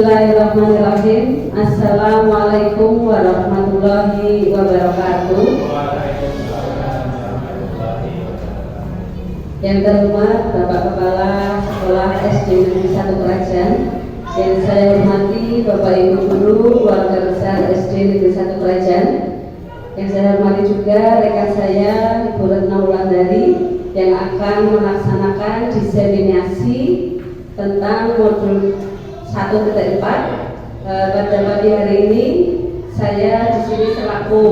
Bismillahirrahmanirrahim. Assalamualaikum warahmatullahi wabarakatuh. Yang terhormat Bapak Kepala Sekolah SD Negeri 1 Krajan, yang saya hormati Bapak Ibu Guru Keluarga Besar SD Negeri 1 Krajan, yang saya hormati juga rekan saya Ibu Retno Wulandari yang akan melaksanakan diseminasi tentang modul 1.4. Pada pagi hari ini saya di sini selaku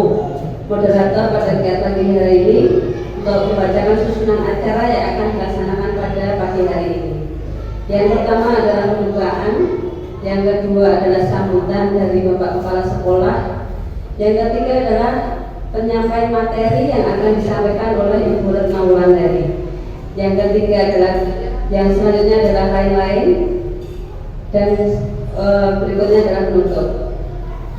moderator pada kegiatan pagi hari ini untuk membacakan susunan acara yang akan dilaksanakan pada pagi hari ini. Yang pertama adalah pembukaan, yang kedua adalah sambutan dari Bapak Kepala Sekolah, yang ketiga adalah penyampaian materi yang akan disampaikan oleh Ibu Retno Wulandari, yang ketiga adalah yang selanjutnya adalah lain-lain, dan berikutnya adalah penutup.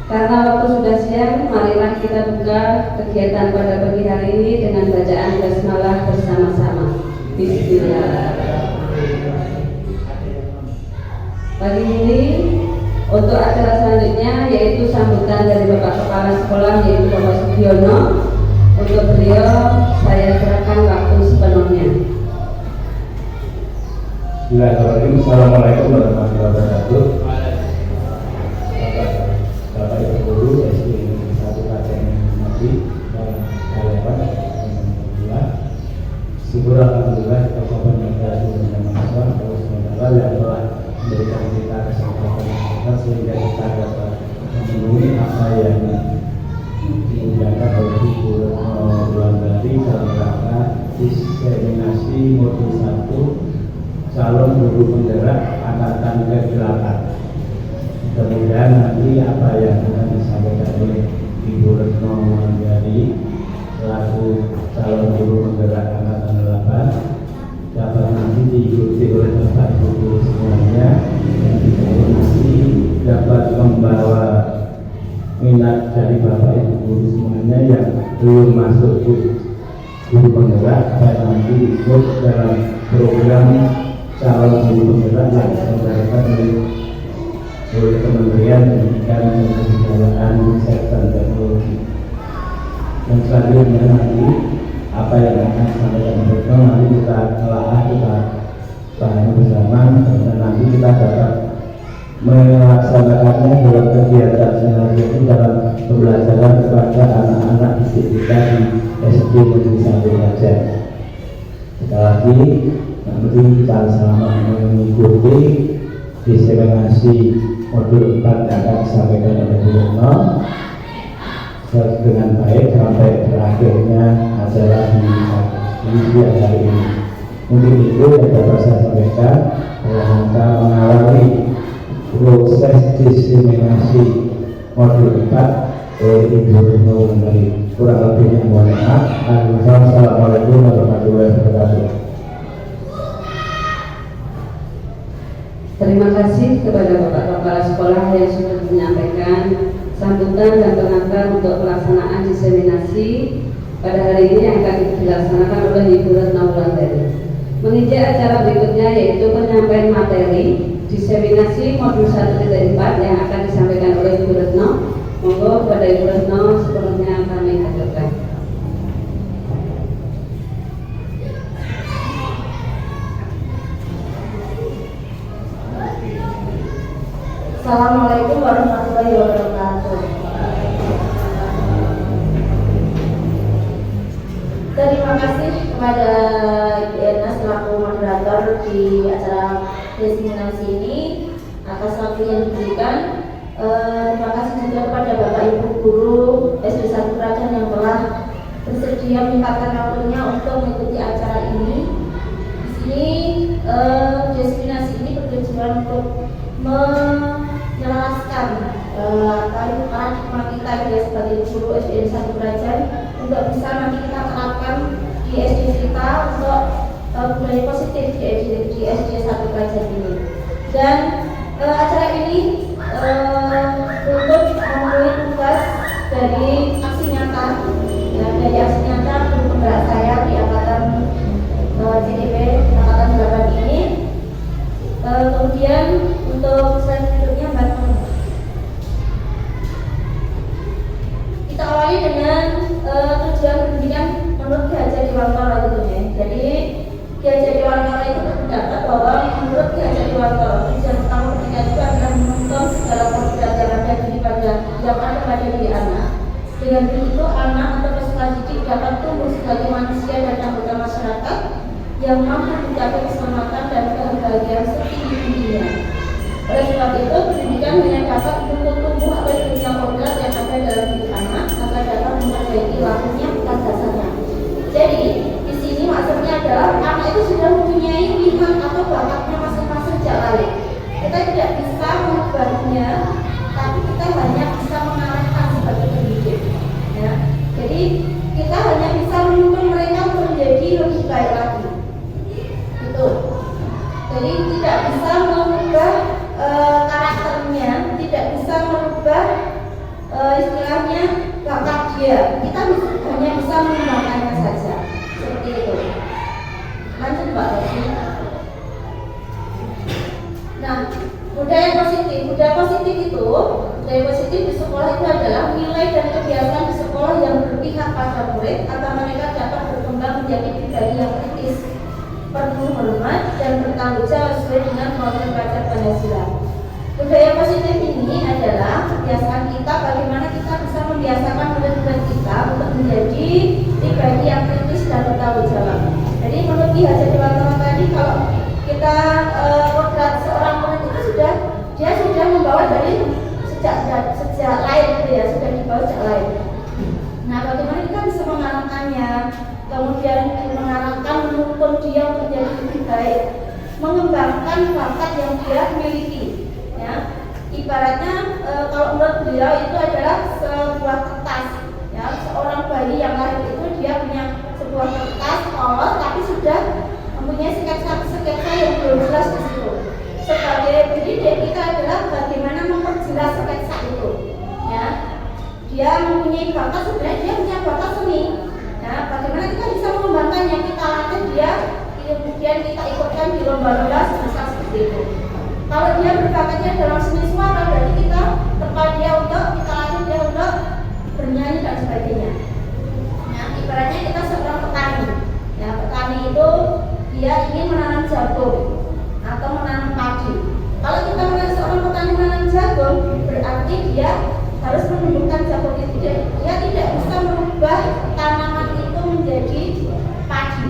Karena waktu sudah siang, marilah kita buka kegiatan pada pagi hari ini dengan bacaan basmalah bersama-sama. Bismillah. Pagi ini untuk acara selanjutnya yaitu sambutan dari Bapak Kepala Sekolah yaitu Bapak Sugiono. Untuk beliau saya serahkan waktu sepenuhnya. Bismillahirrahmanirrahim. Assalamualaikum warahmatullahi wabarakatuh. Bapak Ibu Guru SD Negeri 1 Krajan Mati dan karyawan alhamdulillah. Syukur alhamdulillah kepada Pemerintah dan mahasiswa Allah yang telah memberikan kita kesempatan sehingga kita dapat memenuhi apa yang diundangkan oleh Ibu Wulandari dalam rangka diseminasi modul 1 calon guru penggerak angkatan ke-8. Mudah-mudahan nanti apa yang akan disampaikan oleh Ibu Retno Wulandari selaku calon guru penggerak angkatan 8 dapat nanti diikuti oleh Bapak Ibu guru semuanya, dan nanti dapat membawa minat dari Bapak Ibu guru semuanya yang belum masuk guru penggerak dan nanti ikut dalam program calon guru penggerak yang diselenggarakan oleh Kementerian Pendidikan dan Kebudayaan, Riset dan Teknologi. Dan selanjutnya nanti apa yang akan disampaikan Retno nanti kita telah kita pahami bersama, dan nanti kita dapat melaksanakannya dalam kegiatan selanjutnya dalam pembelajaran kepada anak-anak didik kita di SD Negeri 1 Krajan. Sekali lagi nanti kita sama mengikuti diseminasi modul 4 yang akan disampaikan oleh Bu Retno dengan baik sampai berakhirnya acara di hari ini. Mungkin itu yang dapat saya sampaikan dalam rangka mengawali proses diseminasi modul 4 oleh Ibu Retno Wulandari. Kurang lebihnya mohon maaf. Assalamualaikum warahmatullahi wabarakatuh. Terima kasih kepada Bapak Kepala Sekolah yang sudah menyampaikan sambutan dan pengantar untuk pelaksanaan diseminasi pada hari ini yang akan dilaksanakan oleh Ibu Retno Wulandari. Menginjak acara berikutnya yaitu penyampaian materi diseminasi modul 1.4 yang akan disampaikan oleh Ibu Retno. Monggo kepada Ibu Retno sepenuhnya kami haturkan. Assalamualaikum warahmatullahi wabarakatuh. Terima kasih kepada INS selaku moderator di acara diseminasi ini atas waktu yang diberikan. Terima kasih juga kepada Bapak Ibu Guru SD 1 Krajan yang telah bersedia menyempatkan waktunya untuk mengikuti acara ini. Di sini diseminasi ini bertujuan untuk menjelaskan paradigma kita ya sebagai guru SD 1 Krajan untuk bisa nanti kita terapkan di SD kita untuk budaya positif di SD 1 Krajan ini. Dan acara ini untuk memenuhi tugas dari aksi nyata, ya, dari aksi nyata guru penggerak saya di angkatan CDP angkatan 8 ini. Kemudian untuk selanjutnya sekali dengan tujuan pendidikan menurut Ki Hajar Dewantara gitu ya. Jadi Ki Hajar Dewantara itu berpendapat bahwa menurut Ki Hajar Dewantara tujuan utama pendidikan itu adalah menuntun segala program yang ada pada diri anak. Dengan begitu anak atau peserta didik dapat tumbuh sebagai manusia dan anggota masyarakat yang mampu mencapai keselamatan dan kebahagiaan setinggi-tingginya. Oleh sebab itu, pendidikan hanya dapat mendukung tumbuh atau dunia kodrat yang ada dalam diri anak agar dapat memperbaiki lakunya bukan dasarnya. Jadi, di sini maksudnya adalah anak itu sudah mempunyai minat atau bakatnya masing-masing sejak lahir. Kita tidak bisa mengubahnya, tapi kita hanya bisa mengarahkan sebagai pendidik. Ya. Jadi, kita hanya bisa menuntun mereka untuk menjadi lebih baik lagi. Itu. Jadi tidak bisa mengubah karakternya, tidak bisa merubah istilahnya bakat dia. Kita hanya bisa mengembangkannya saja. Seperti itu. Lanjut Mbak Rosi. Nah, budaya positif itu, budaya positif di sekolah itu adalah nilai dan kebiasaan di sekolah yang berpihak pada murid agar mereka dapat berkembang menjadi pribadi yang kritis, penuh hormat dan bertanggung jawab sesuai dengan program belajar Pancasila. Budaya positif ini adalah kebiasaan kita bagaimana kita bisa membiasakan murid-murid kita untuk menjadi pribadi yang kritis dan bertanggung jawab. Jadi menurut Ki Hajar Dewantara tadi, kalau kita kodrat seorang murid itu dia sudah membawa dari sejak lahir gitu ya, sudah dibawa sejak lahir. Nah, bagaimana kita bisa mengarahkannya, kemudian mengarahkan menuntun dia untuk menjadi lebih baik, mengembangkan bakat yang dia miliki. Ya, ibaratnya kalau menurut beliau itu adalah sebuah kertas. Ya, seorang bayi yang lahir itu dia punya sebuah kertas polos, tapi sudah mempunyai sketsa yang belum jelas di situ. Sebagai pendidik kita adalah bagaimana memperjelas sketsa itu. Ya, dia mempunyai bakat, sebenarnya dia punya bakat seni. Nah, bagaimana kita bisa mengembangkannya? Kita latih dia, kemudian kita ikutkan di lomba-lomba sebesar seperti itu. Kalau dia berbakatnya dalam seni suara, berarti kita tempat dia untuk kita latih dia untuk bernyanyi dan sebagainya. Nah, ibaratnya kita seorang petani. Ya, petani itu dia ingin menanam jagung atau menanam padi. Kalau kita melihat seorang petani menanam jagung, berarti dia harus menumbuhkan jagung itu. Dia tidak bisa merubah tanaman itu menjadi padi,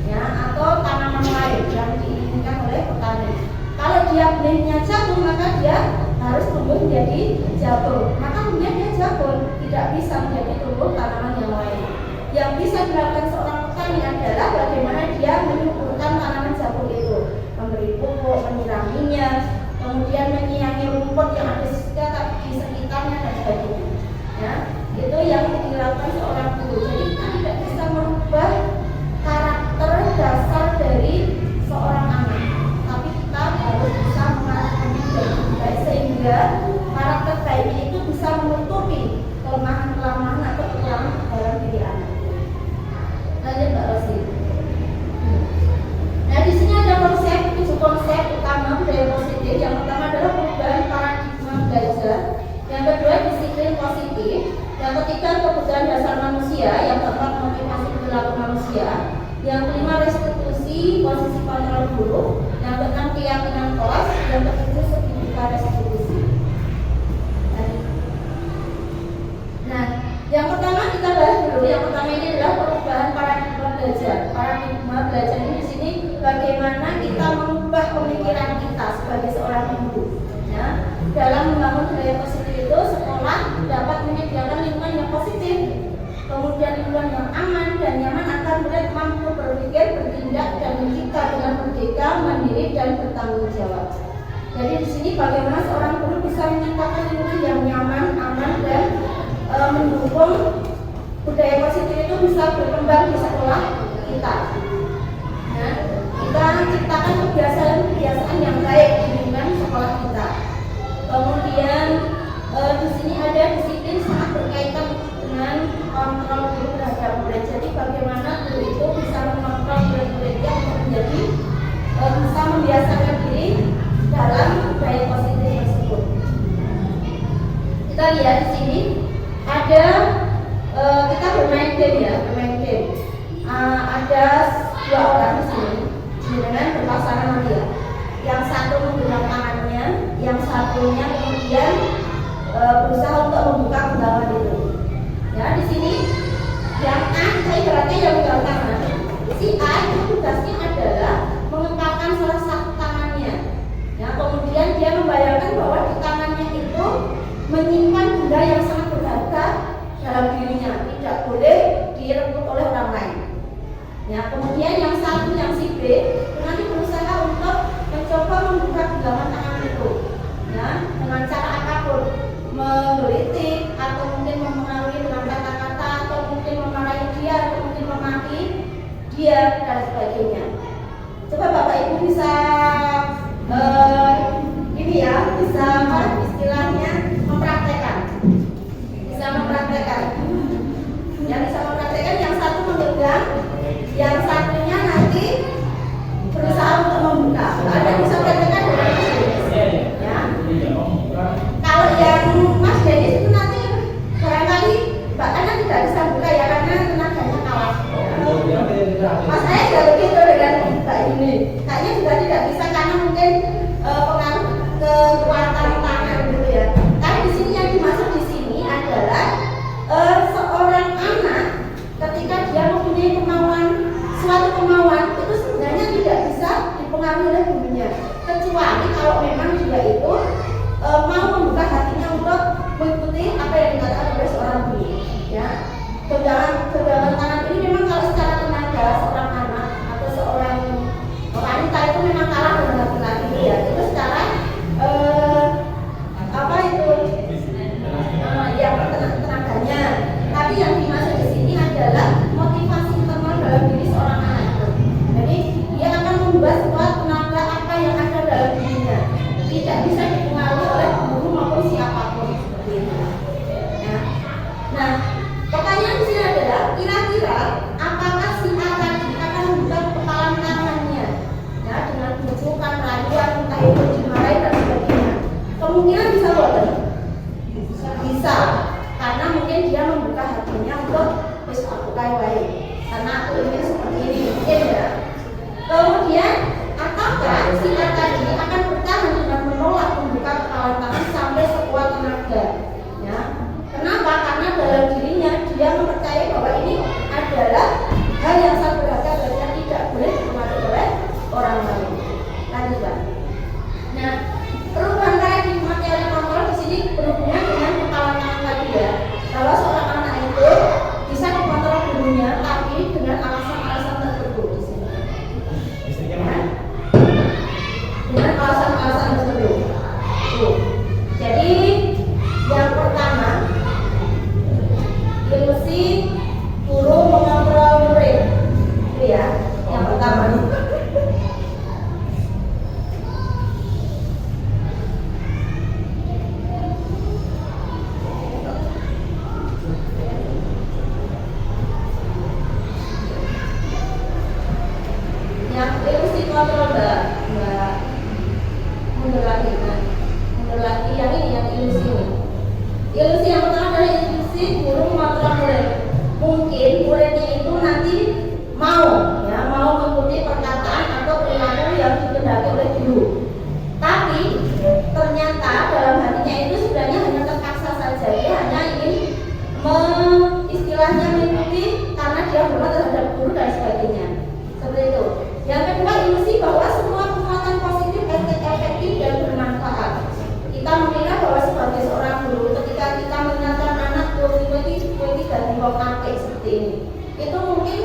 ya, atau tanaman lain yang diinginkan oleh petani. Kalau dia benihnya jagung, maka dia harus tumbuh menjadi jagung. Maka kemudian dia jagung, tidak bisa menjadi tumbuh tanaman yang lain. Yang bisa dilakukan seorang petani adalah bagaimana dia menyuburkan tanaman jagung itu, memberi pupuk, menyiraminya, kemudian menyiangi rumput yang ada di sekitarnya dan sebagainya. Ya, itu yang dilakukan seorang guru. Jadi kita tidak bisa merubah karakter dasar dari seorang anak, tapi kita harus bisa mengarahkannya dengan baik sehingga karakter baiknya itu bisa menutupi kelemahan-kelemahan atau kekurangan dalam diri anak. Lanjut Mbak Rosi. Nah, di sini ada tujuh konsep utama budaya positif. Yang pertama adalah perubahan paradigma belajar. Yang kedua, disiplin positif. Yang ketiga, kebutuhan dasar manusia. Yang keempat, motivasi perilaku manusia. Yang kelima, restitusi posisi kontrol guru. Yang keenam, keyakinan kelas. Yang ketujuh, sertifikat restitusi. Nah, yang pertama kita bahas dulu. Yang pertama ini adalah perubahan paradigma belajar. Paradigma belajar ini di sini bagaimana kita mengubah pemikiran kita sebagai seorang guru. Ya, dalam membangun budaya positif itu, sekolah dapat menyediakan lingkungan yang positif, kemudian lingkungan yang aman dan nyaman agar murid mampu berpikir, bertindak dan mencipta dengan merdeka, mandiri dan bertanggung jawab. Jadi di sini bagaimana seorang guru bisa menciptakan lingkungan yang nyaman, aman dan mendukung budaya positif itu bisa berkembang di sekolah kita. Nah, kita ciptakan kebiasaan yang baik di lingkungan sekolah kita. Kemudian di sini ada disiplin sangat berkaitan dengan kontrol guru terhadap murid. Jadi bagaimana guru itu bisa mengontrol murid-muridnya untuk menjadi bisa membiasakan diri dalam budaya positif tersebut. Kita lihat di sini ada game ya, bermain game. Ada 2 orang di sini dengan berpasangan nanti ya. Yang satu menggunakan tangannya, yang satunya kemudian berusaha untuk membuka genggaman itu. Ya, di sini yang A kita ibaratnya yang megang tangan. Si A itu tugasnya adalah mengepakkan salah satu tangannya. Ya, kemudian dia membayangkan bahwa di tangannya itu menyimpan benda yang sangat berharga dalam dirinya, tidak boleh direbut oleh orang lain. Ya, kemudian yang satu, yang si B nanti berusaha untuk mencoba membuka genggaman tangan itu, ya, dengan cara apapun, menggelitik atau mungkin mempengaruhi dengan kata-kata atau mungkin memarahi dia atau mungkin memaki dia dan sebagainya. Coba Bapak Ibu bisa ini ya, bisa apa istilahnya mempraktekkan, bisa mempraktekkan. Yang bisa mempraktekkan yang satu memegang, yang satunya nanti berusaha untuk membuka. Ada bisa praktekkan dengan Mas Dennis, ya. Kalau yang Mas Dennis itu nanti barangkali Mbak Ana tidak bisa buka ya karena tenaganya kalah. Mas saya juga begitu dengan Mbak ini. Kayaknya juga tidak bisa karena mungkin pengaruh kekuatan tangan gitu ya. Tapi di sini yang dimaksud di sini adalah seorang anak ketika dia mempunyai kemauan, suatu kemauan itu sebenarnya tidak bisa dipengaruhi oleh gurunya, kecuali kalau memang dia itu mau membuka hatinya untuk mengikuti apa yang dikatakan oleh seorang guru. Ya, genggaman tangan ini memang kalau secara tenaga seorang anak atau seorang wanita itu memang kalah dengan laki-laki ya. Itu secara apa itu yang tenaganya. Tapi yang dimaksud di sini adalah motivasi internal dalam diri seorang anak itu. Jadi dia akan membuat sebuah tenaga apa yang ada dalam dirinya, tidak bisa dipengaruhi oleh guru maupun siapapun seperti itu. Ya. Nah, pertanyaan di sini adalah kira-kira apakah si A tadi akan membuka kepalan tangannya, ya, dengan bujukan, rayuan, entah itu dimarahi dan sebagainya. Kemungkinan bisa bukan? Bisa, karena mungkin dia membuka hatinya untuk wis aku baik, karena aku ingin seperti ini, mungkin ya. Kemudian ataukah si A tadi akan bertahan dengan menolak membuka kepalan tangan sampai sekuat tenaga, ya. Kenapa? Karena dalam dirinya dia mempercayai bahwa ini adalah hal yang sangat berharga dan tidak boleh dipengaruhi oleh orang lain. Lanjutkan. Nah, perubahan paradigma materi kontrol di sini berhubungan dengan kepala tangan tadi ya. Bahwa seorang anak itu bisa dikontrol gurunya, tapi dengan alasan-alasan tertentu di sini. Ya. Dengan alasan-alasan tertentu. Jadi yang pertama, ilusi guru mengontrol murid. Itu ya, yang pertama. Yang ilusi kontrol Mbak mundur lagi yang ini, yang ilusi ini. Ilusi yang pertama adalah ilusi guru mengontrol murid. Mungkin muridnya itu nanti mau mengikuti perkataan atau perilaku yang dikehendaki oleh guru. Tapi ternyata dalam hatinya itu sebenarnya hanya terpaksa saja, dia hanya ingin istilahnya mengikuti karena dia hormat terhadap guru dan sebagainya. Seperti itu. Yang kedua, ilusi bahwa semua kekuatan positif efektif dan bermanfaat. Kita mengira bahwa sebagai seorang guru ketika kita mengingatkan anak kuwi dan dibawa apik seperti ini, itu mungkin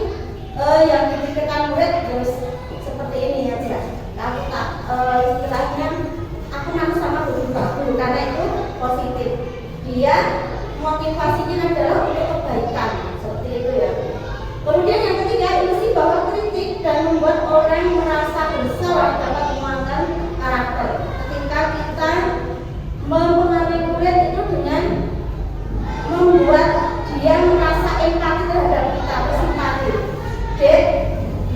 yang dipikirkan murid harus seperti ini aja. Kalau tak istilahnya aku nangis sama guru karena itu positif. Dia motivasinya adalah untuk kebaikan seperti itu ya. Kemudian yang ketiga, ilusi bahwa kritik dan membuat orang merasa bersalah dapat mengembangkan karakter. Ketika kita mempengaruhi murid itu dengan membuat dia merasa empati terhadap kita, bersimpati. Dek,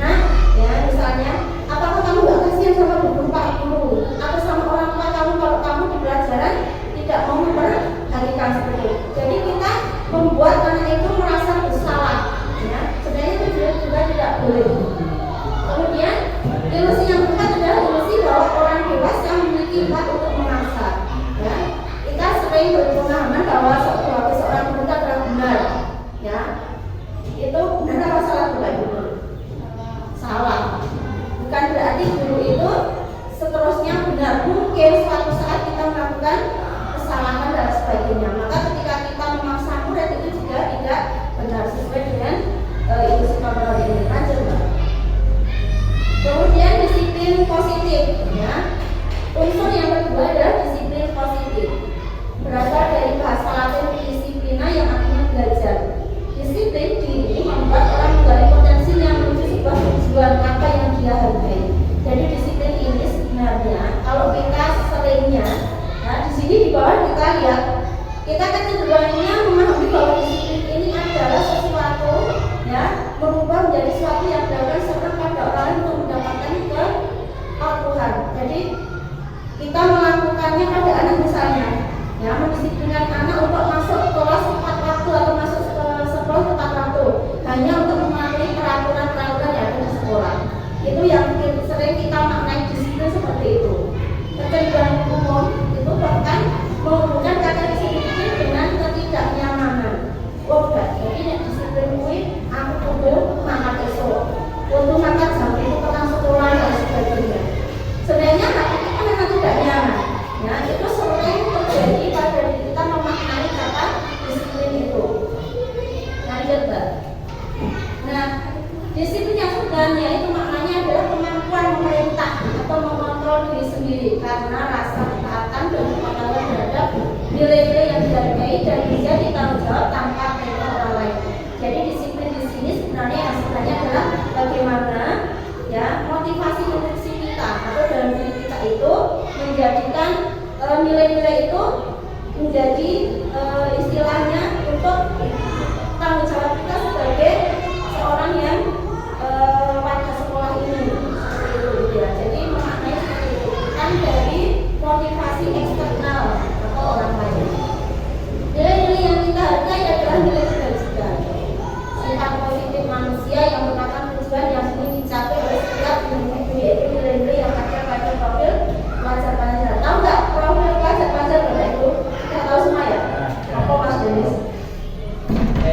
nah, ya misalnya, apakah kamu gak kasihan sama guru Pak Guru atau sama orang tua kamu kalau kamu di pelajaran tidak mau memperhatikan seperti itu. Jadi kita membuat anak itu merasa bersalah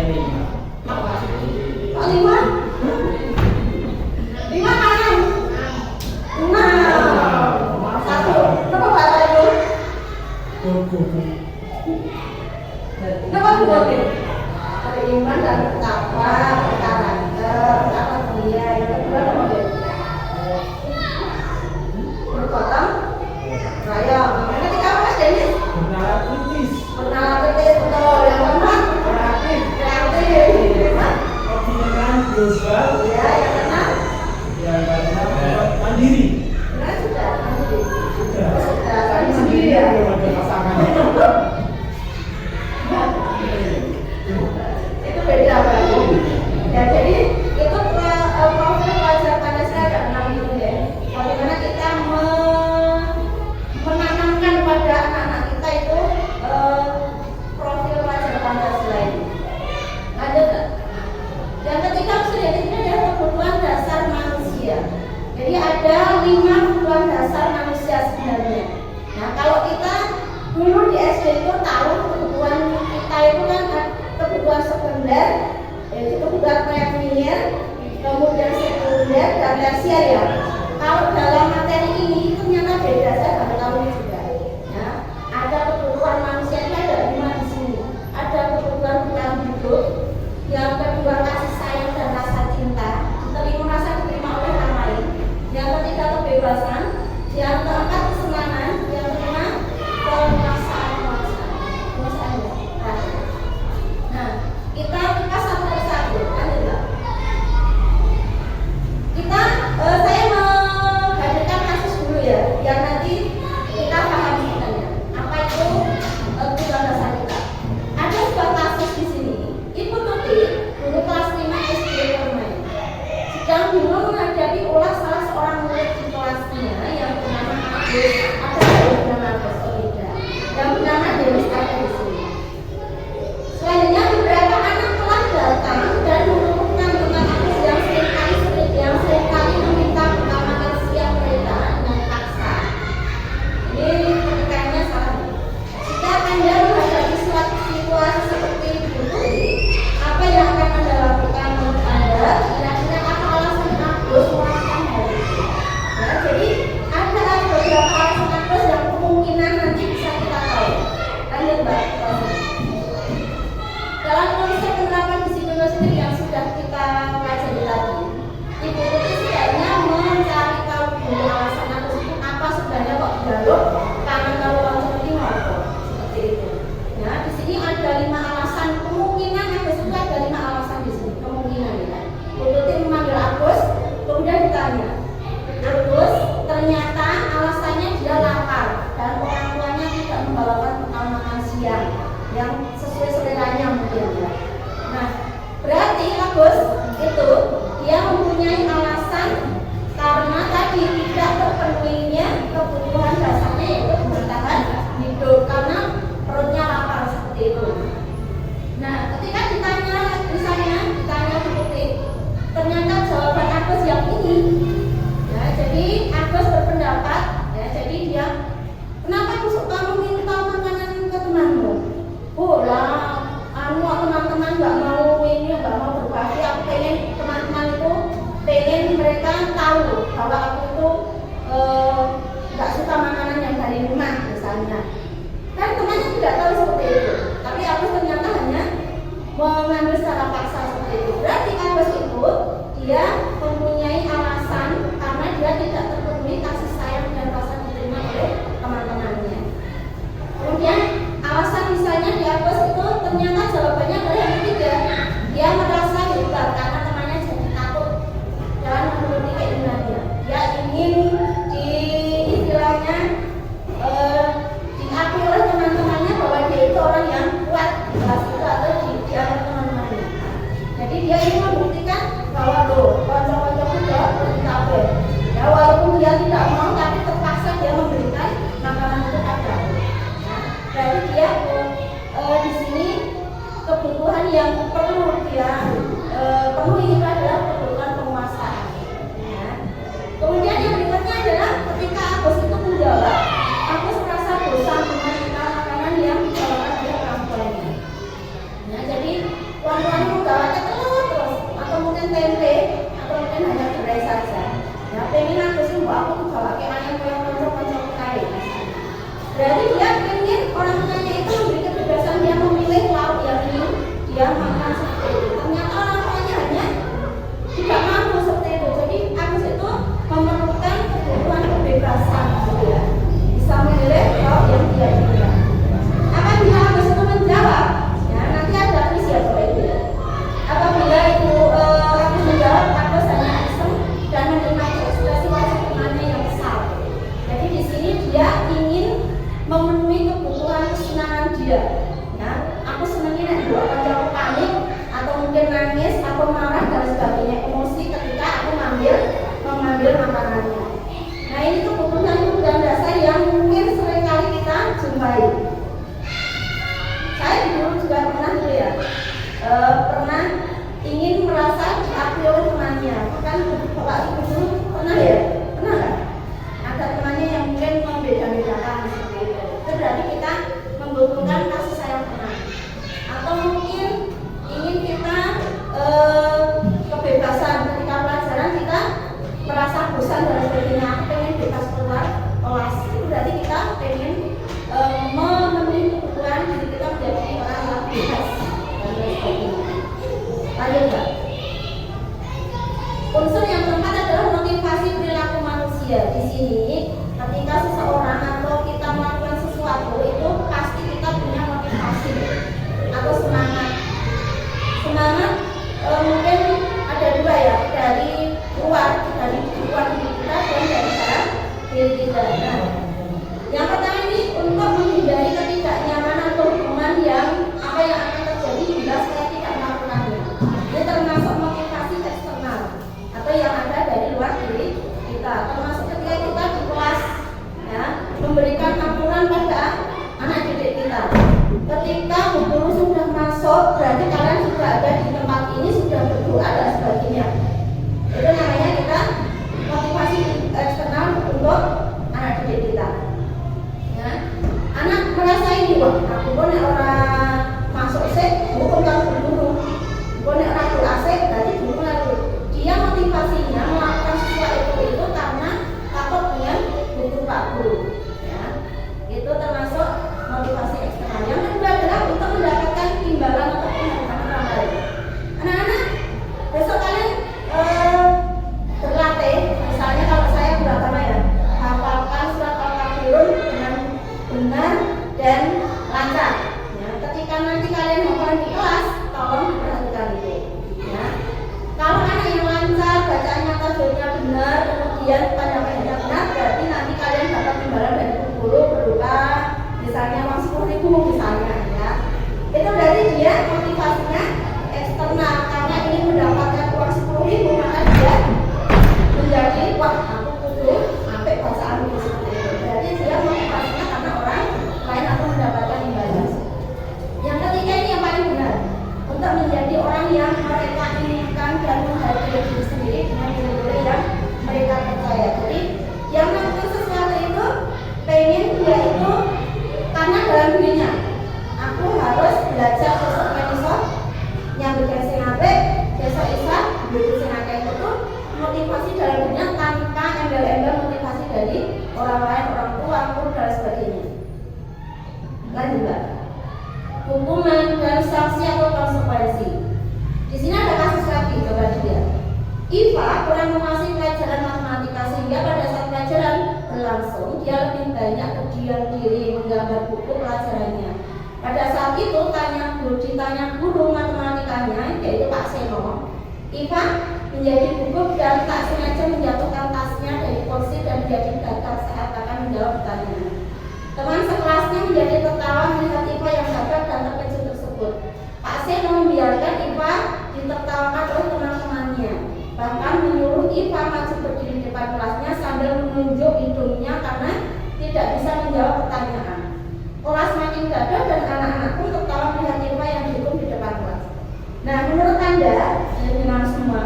ini. Pak lima? Lima mana? Nah, satu. Kenapa bahasa itu? Kenapa buat ini? Beriman dan bertakwa, berkarakter, apa dia? Yang kedua apa dia? Berkotong, raya. Yang ketiga apa Mas Dennis? Benar kritis. Benar kritis, betul. Yang keempat? Kreatif. Optimal, global. Ya, yang keenam? Yang keenam mandiri. Benar sudah, mandiri. Sudah. Sudah, tadi sendiri ya. Belum ada pasangan. Itu beda berarti. Ya, jadi itu profil pelajar Pancasila ada 6 itu ya. Bagaimana kita menanamkan pada anak-anak kita itu profil pelajar Pancasila ini. Lanjut nggak? Yang ketiga adalah kebutuhan dasar manusia. Jadi ada 5 kebutuhan dasar manusia sebenarnya. Nah, kalau kita dulu di SD itu tahu kebutuhan kita itu kan kebutuhan sekunder, yaitu kebutuhan primer, kemudian sekunder dan tersier ya. Kalau dalam materi ini ternyata beda, saya baru tahu juga. Ya, ada kebutuhan manusia itu ada 5 di sini. Ada kebutuhan bertahan hidup, yang kedua kasih sayang dan rasa cinta, diterima oleh orang lain. Yang ketiga kebebasan, yang keempat kesenangan, yang kelima penguasaan. Nah, kita satu persatu, lanjut Mbak. Saya menghadirkan kasus dulu ya, biar nanti kita paham sebenarnya apa itu kebutuhan dasar kita. Ada sebuah kasus di sini. Ibu Tuti dulu kelas 5 SD bermain. Sedang bingung menghadapi ulah salah seorang murid di kelasnya yang bernama Agus. Ada yang bernama Agus? Oh tidak. Yang bernama Denis ada di sini. Selanjutnya beberapa anak telah datang dan mengumpulkan tentang Agus yang seringkali meminta pertamakan siang mereka dengan paksa. Ini ketikanya salah. Jika Anda menghadapi suatu situasi seperti itu, apa yang akan Anda lakukan menurut Anda? Kira-kira apa alasan Agus melakukan hal itu? Ya, jadi ada beberapa alasan Agus yang kemungkinan nanti bisa kita tahu. Lanjut Mbak. Dalam konsep penerapan disiplin sendiri yang sudah kita pelajari tadi, Ibu Tuti sebenarnya mencari tahu dulu alasan Agus itu apa sebenarnya kok jalur karena kalau seperti apa seperti itu. Ya, di sini ada 5 alasan kemungkinan Agus itu ada 5 alasan di sini kemungkinan ya. Ibu Tuti memanggil Agus, kemudian ditanya, Agus ternyata alasannya dia lapar dan orang tuanya tidak membawakan bekal makan siang yang sesuai seleranya mungkin ya. Nah, berarti Agus itu dia mempunyai alasan karena tadi tidak terpenuhinya kebutuhan dasarnya yaitu bertahan hidup karena perutnya lapar seperti itu. Nah, ketika ditanya seperti ternyata jawaban Agus yang ini. Ya, jadi Agus berpendapat ya, jadi dia kenapa kamu minta makanan ke temanmu? Oh lah, teman-teman nggak mau ini, nggak mau berbagi. Aku pengen teman-teman itu pengen mereka tahu bahwa aku itu nggak suka makanan yang dari rumah misalnya. Kan temannya tidak tahu seperti itu, tapi aku ternyata hanya mengambil secara paksa seperti itu. Berarti Agus itu dia mempunyai alasan karena dia tidak terpenuhi kasih sayang dan rasa diterima oleh teman-temannya. Kemudian alasan misalnya di Agus itu ternyata jawabannya adalah yang ketiga, dia merasa hebat karena temannya jadi takut dan menuruti keinginannya. Dia ingin di istilahnya diakui oleh teman-temannya bahwa dia itu orang yang kuat kelas itu atau di antara teman-temannya. Jadi dia ingin membuktikan bahwa konco-konco juga beritahu. Ya walaupun dia tidak mau tapi terpaksa dia memberikan makanan itu pada. Berarti dia di sini kebutuhan tuanya menggawatnya terus, atau mungkin tempe, atau mungkin hanya gerai saja. Ya, pengen aku sih mbak aku tuh bawa ke ayam yang konco-konco kain. Berarti dia pengen orang tuanya itu memberi kebebasan dia memilih lauk yang ingin dia makan seperti itu. Ternyata orang tuanya hanya tidak mampu seperti itu. Jadi Agus itu memerlukan kebutuhan kebebasan, gitu ya. Bisa memilih lauk yang dia inginkan. Apabila Agus itu menjawab, ya nanti ada kuis ya soal itu ya. Apabila itu Agus menjawab, Agus hanya iseng dan menikmati ekspresi wajah temannya yang besar. Jadi di sini dia ingin memenuhi kebutuhan kesenangan dia. Ya, aku senangnya nek dua kancaku panik atau mungkin nangis atau marah dan sebagainya, emosi ketika aku mengambil makanannya. Nah ini kebutuhan dasar yang mungkin seringkali kita jumpai. Saya dulu juga pernah tuh ya, pernah ingin merasa diakui oleh temannya. Kan bapak ibu dulu pernah ya, pernah nggak? Ada temannya yang mungkin membeda-bedakan seperti itu. Itu berarti kita membutuhkan kasih sayang teman. Atau mungkin ingin kita kebebasan ketika pelajaran kita merasa bosan dan sebagainya. Aku pengen bebas keluar kelas. Itu berarti kita pengen memenuhi kebutuhan diri kita menjadi orang yang bebas dan sebagainya. Lanjut Mbak. Unsur yang keempat adalah motivasi perilaku manusia. Di sini ketika seseorang atau kita melakukan sesuatu itu pasti kita punya motivasi atau semangat. Semangat mungkin ada dua ya, dari luar diri kita dan dari dalam diri kita. Nah, yang pertama ini untuk menghindari ketidaknyamanan atau hubungan yang akan terjadi bila saya tidak melakukannya. Ini termasuk motivasi eksternal atau yang ada dari luar diri kita, termasuk ketika kita di kelas ya, memberikan aturan pada anak didik kita. Ketika guru sudah masuk, berarti kalian sudah ada di tempat ini, sudah berdoa dan sebagainya. Itu namanya kita motivasi eksternal untuk anak didik kita. Ya. Anak merasa ini, wah, aku pun orang masuk sih, bukan kalau guru, bukan orang doa sih, berarti guru lalu. Dia motivasinya melakukan sesuatu itu karena takut dengan buku Pak Guru. Ya. Itu termasuk motivasi eksternal. Yang kedua adalah untuk mendapatkan imbalan atau penghargaan orang lain. Anak-anak, besok kalian berlatih. Misalnya kalau saya beragama ya, hafalkan surat Al-Kafirun dengan benar dan lancar. Ya, ketika nanti kalian hafal di kelas, tolong diperhatikan itu. Ya. Kalau anak yang lancar, bacaannya tajwidnya benar, kemudian panjangnya benar, berarti nanti kalian dapat imbalan dari guru berupa misalnya uang 10.000 misalnya ya. Itu berarti dia motivasinya eksternal karena ingin mendapatkan uang 10.000, maka dia menjadi wah aku kudu sampai bacaan itu seperti itu. Berarti dia motivasinya karena orang lain atau mendapatkan imbalan. Yang ketiga ini yang paling benar, untuk menjadi orang yang mereka inginkan dan menghargai diri sendiri dengan nilai-nilai yang mereka percaya. Jadi yang melakukan sesuatu itu pengen dia itu karena dalam dirinya aku harus belajar besok menisok yang berkaitan apik, besok isa berkaitan akeh itu motivasi dalam dirinya tanpa embel-embel motivasi dari orang lain, orang tua, guru dan sebagainya. Lanjut Mbak. Hukuman dan sanksi atau konsekuensi. Di sini ada kasus lagi, coba dilihat. Iva kurang menguasai pelajaran matematika sehingga pada saat pelajaran berlangsung dia lebih banyak berdiam diri menggambar buku pelajarannya. Pada saat itu ditanya guru matematikanya yaitu Pak Seno. Iva menjadi gugup dan tak sengaja menjatuhkan tasnya dari kursi dan menjadi gagal saat akan menjawab pertanyaan. Teman sekelasnya menjadi tertawa melihat Iva yang gagap dan terkejut tersebut. Pak Seno membiarkan Iva ditertawakan oleh teman-temannya. Bahkan menyuruh Iva maju berdiri di depan kelasnya sambil menunjuk hidungnya karena tidak bisa menjawab pertanyaan. Kelas makin gagap dan anak-anak pun tertawa melihat Iva yang dihukum di depan kelas. Nah, menurut Anda, teman semua,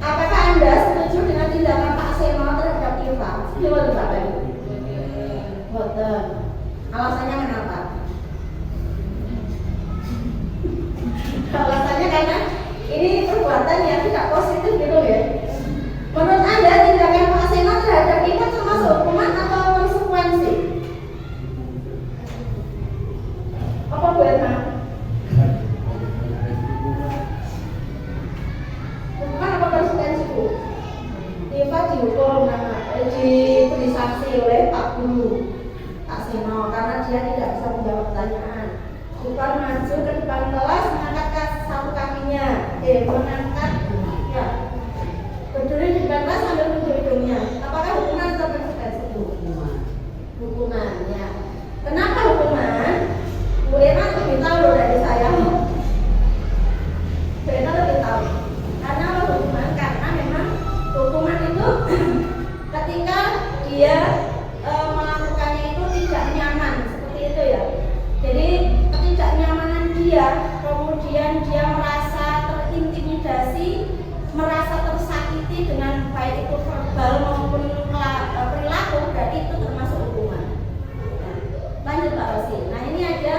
apakah Anda setuju dengan tindakan Pak Seno terhadap Iva? Setuju Bapak Ibu? Betul. Alasannya kenapa? Alasannya karena Ini perbuatan yang tidak positif gitu ya. Menurut Anda tindakan Pak Seno terhadap kita termasuk hukuman atau konsekuensi? Apa Bu Erna? Hukuman apa konsekuensi Bu? Diva dihukum, diberi sanksi oleh Pak Guru Pak Seno karena dia tidak bisa menjawab pertanyaan. Diva maju ke depan kelas, mengangkat satu kakinya, mengangkat ya, berdiri di depan kelas sambil menunjuk hidungnya. Apakah hukuman atau konsekuensi? Hukuman ya. Kenapa hukuman? Bu Rena lebih tahu loh dari saya. Bu Rena lebih tahu. Karena hukuman, karena memang hukuman itu ketika dia melakukannya itu tidak nyaman, seperti itu ya. Jadi ketidaknyamanan dia, kemudian dia merasa terintimidasi, merasa tersakiti dengan baik itu verbal maupun perilaku, berarti itu termasuk hukuman. Nah, lanjut Pak Rosi. Nah ini ada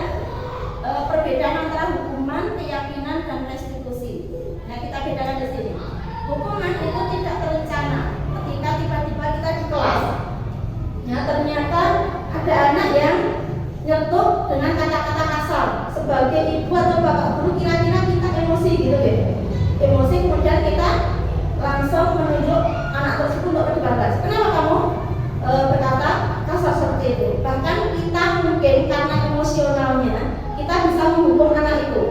perbedaan antara hukuman, keyakinan, dan restitusi. Nah kita bedakan di sini. Hukuman itu tidak terencana. Ketika tiba-tiba kita di kelas, ya ternyata ada anak yang nyetuk dengan kata-kata kasar. Sebagai ibu atau bapak guru kira-kira kita emosi gitu ya. Emosi kemudian kita langsung menunjuk anak tersebut untuk berdebat. Kenapa kamu berkata kasar seperti itu? Bahkan kita mungkin karena emosionalnya kita bisa menghukum anak itu.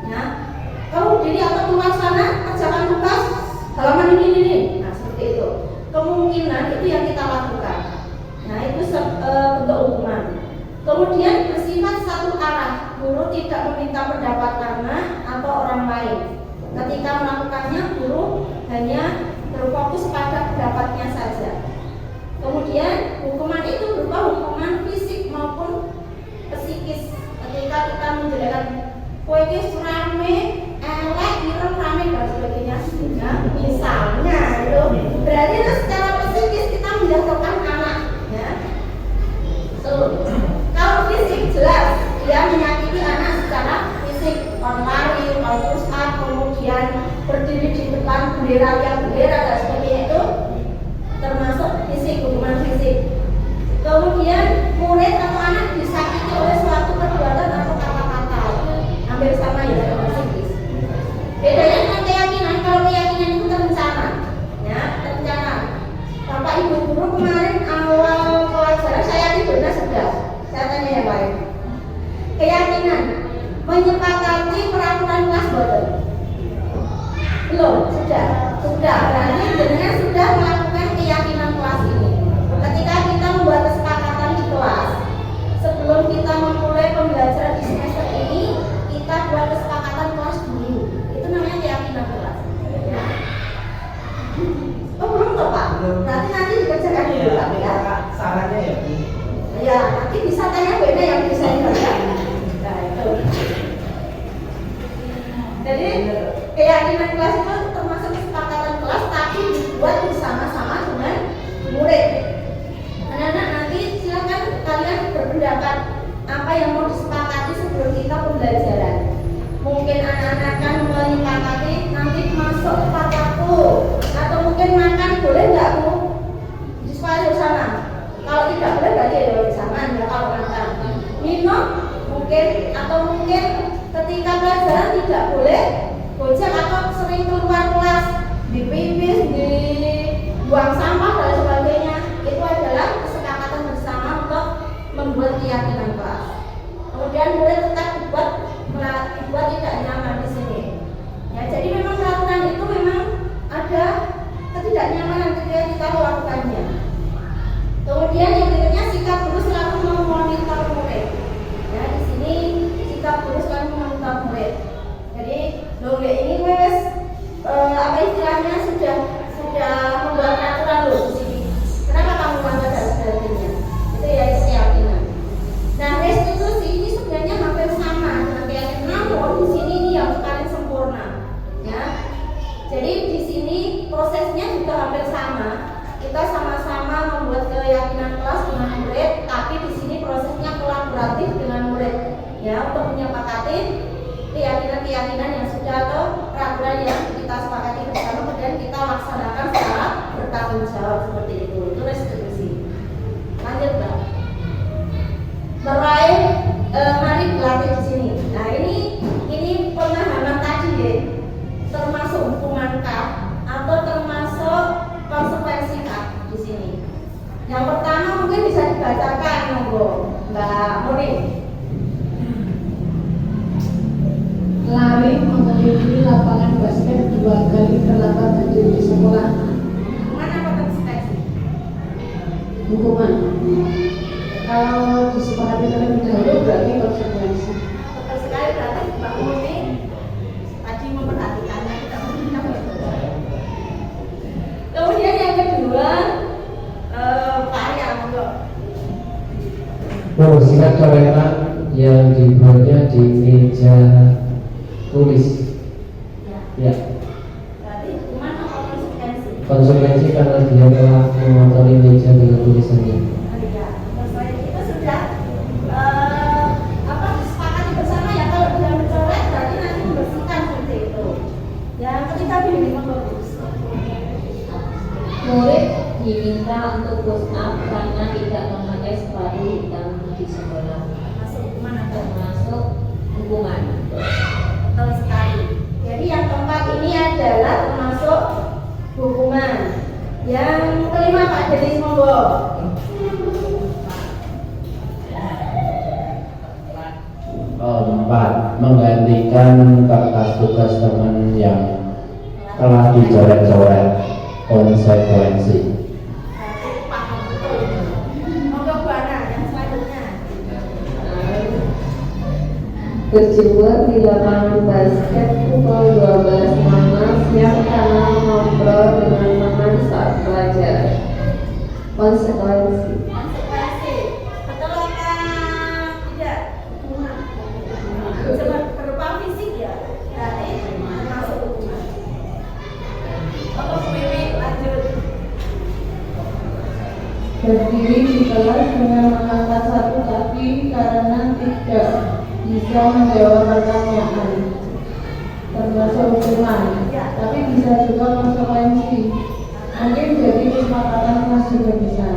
Ya, kamu diri atau keluar sana kerjakan tugas halaman ini. Nah seperti itu. Kemungkinan itu yang kita lakukan. Nah itu bentuk hukuman. Kemudian bersifat satu arah, guru tidak meminta pendapat anak atau orang lain. Ketika melakukannya, guru hanya berfokus pada pendapatnya saja. Kemudian hukuman itu berupa hukuman fisik maupun psikis. Ketika kita menjelekkan kowe iki rame, elek, ireng rame dan sebagainya. Nah, misalnya itu berarti itu secara psikis kita menjatuhkan anak, ya. Kalau fisik jelas dia menyakiti anak secara fisik, lari, push up, kemudian berdiri di depan bendera dan sebagainya itu termasuk fisik, hukuman fisik. Kemudian murid atau anak disakiti oleh suatu perbuatan atau kata-kata, hampir sama ya dengan psikis. Bedanya dengan keyakinan, kalau keyakinan itu terencana, ya terencana. Bapak Ibu guru kemarin awal pelajaran saya tidurnya sudah. Saya tanya yang lain. Keyakinan menyepakati peraturan kelas betul? Belum, sudah. Berarti dengan sudah melakukan keyakinan kelas ini. Ketika kita membuat kesepakatan di kelas, sebelum kita memulai pembelajaran di semester ini, kita buat kesepakatan kelas dulu. Itu namanya keyakinan kelas. Ya. Oh belum toh Pak? Berarti nanti dikerjakan dulu Pak ya. Sarannya ya Bu. Ya, nanti bisa tanya beda yang bisa dibaca. Nah, itu. Jadi keyakinan kelas itu termasuk kesepakatan kelas, tapi dibuat bersama-sama dengan murid. Anak-anak nanti silakan kalian berpendapat apa yang mau disepakati sebelum kita pembelajaran. Mungkin anak-anak akan menyepakati nanti masuk tepat waktu, atau mungkin makan boleh nggak Bu? Di sekolah sana. Kalau tidak boleh berarti ada zaman ya kalau makan. Minum mungkin atau mungkin ketika pelajaran tidak boleh gojek atau sering keluar kelas, dipipis, dibuang sampah dan sebagainya. Itu adalah kesepakatan bersama untuk membuat keyakinan kelas. Kemudian boleh tetap dibuat tidak nyaman di sini. Ya, jadi memang peraturan itu memang ada ketidaknyamanan ketika kita melakukannya. Kemudian yang berikutnya sikap guru selalu memonitor murid. Ya, di sini sikap guru selalu memonitor murid. Jadi dongeng ini wes apa istilahnya sudah membuat peraturan loh di sini. Kenapa kamu melanggar dan sebagainya? Itu ya keyakinan. Nah restitusi ini sebenarnya hampir sama dengan keyakinan, namun di sini ini yang paling sempurna. Ya, jadi di sini prosesnya juga hampir sama. Kita sama-sama membuat keyakinan kelas dengan murid, tapi di sini prosesnya kolaboratif dengan murid, ya untuk menyepakati keyakinan yang sudah atau peraturan yang tanggung jawab seperti itu restitusi. Lanjut Mbak. Meraih mari berlatih di sini. Nah ini pemahaman tadi ya, termasuk hukuman kah atau termasuk konsekuensi kah di sini. Yang pertama mungkin bisa dibacakan monggo Mbak Muni. Lari mengelilingi lapangan basket 2 kali terlambat hadir di sekolah. Hukuman apa konsekuensi? Hukuman. Kalau disepakati terlebih dahulu berarti konsekuensi. Betul sekali, berarti Mbak Muni tadi memperhatikannya tidak mengingat itu. Kemudian yang kedua, Pak Arya monggo. Sikat coretan yang dibuatnya di meja tulis. Ya. Berarti hukuman atau konsekuensi? Konsekuensi karena dia telah mengotori meja dengan tulisannya. Ya, sesuai itu sudah disepakati bersama ya, kalau dia mencoret berarti nanti membersihkan seperti itu. Yang ketiga begini monggo. Murid diminta untuk push up karena tidak memakai sepatu hitam di sekolah. Masuk hukuman atau Termasuk hukuman. betul sekali. Jadi yang keempat ini adalah termasuk hukuman. Yang kelima Pak Denis monggo. Empat, menggantikan kertas tugas teman yang telah dicoret-coret. Konsekuensi. Berarti paham betul. Monggo Bu Ana yang selanjutnya. Berjemur di lapangan basket pukul 12 siang karena ngobrol dengan teman saat belajar. Konsekuensi. Konsekuensi. Betul apa tidak? Sebab berupa fisik ya. Berarti termasuk hukuman. Untuk Wiwi lanjut. Berdiri di kelas dengan mengangkat satu kaki karena tidak bisa menjawab pertanyaan. Termasuk hukuman, tapi bisa juga konsekuensi. Mungkin jadi kesepakatan kelas juga bisa.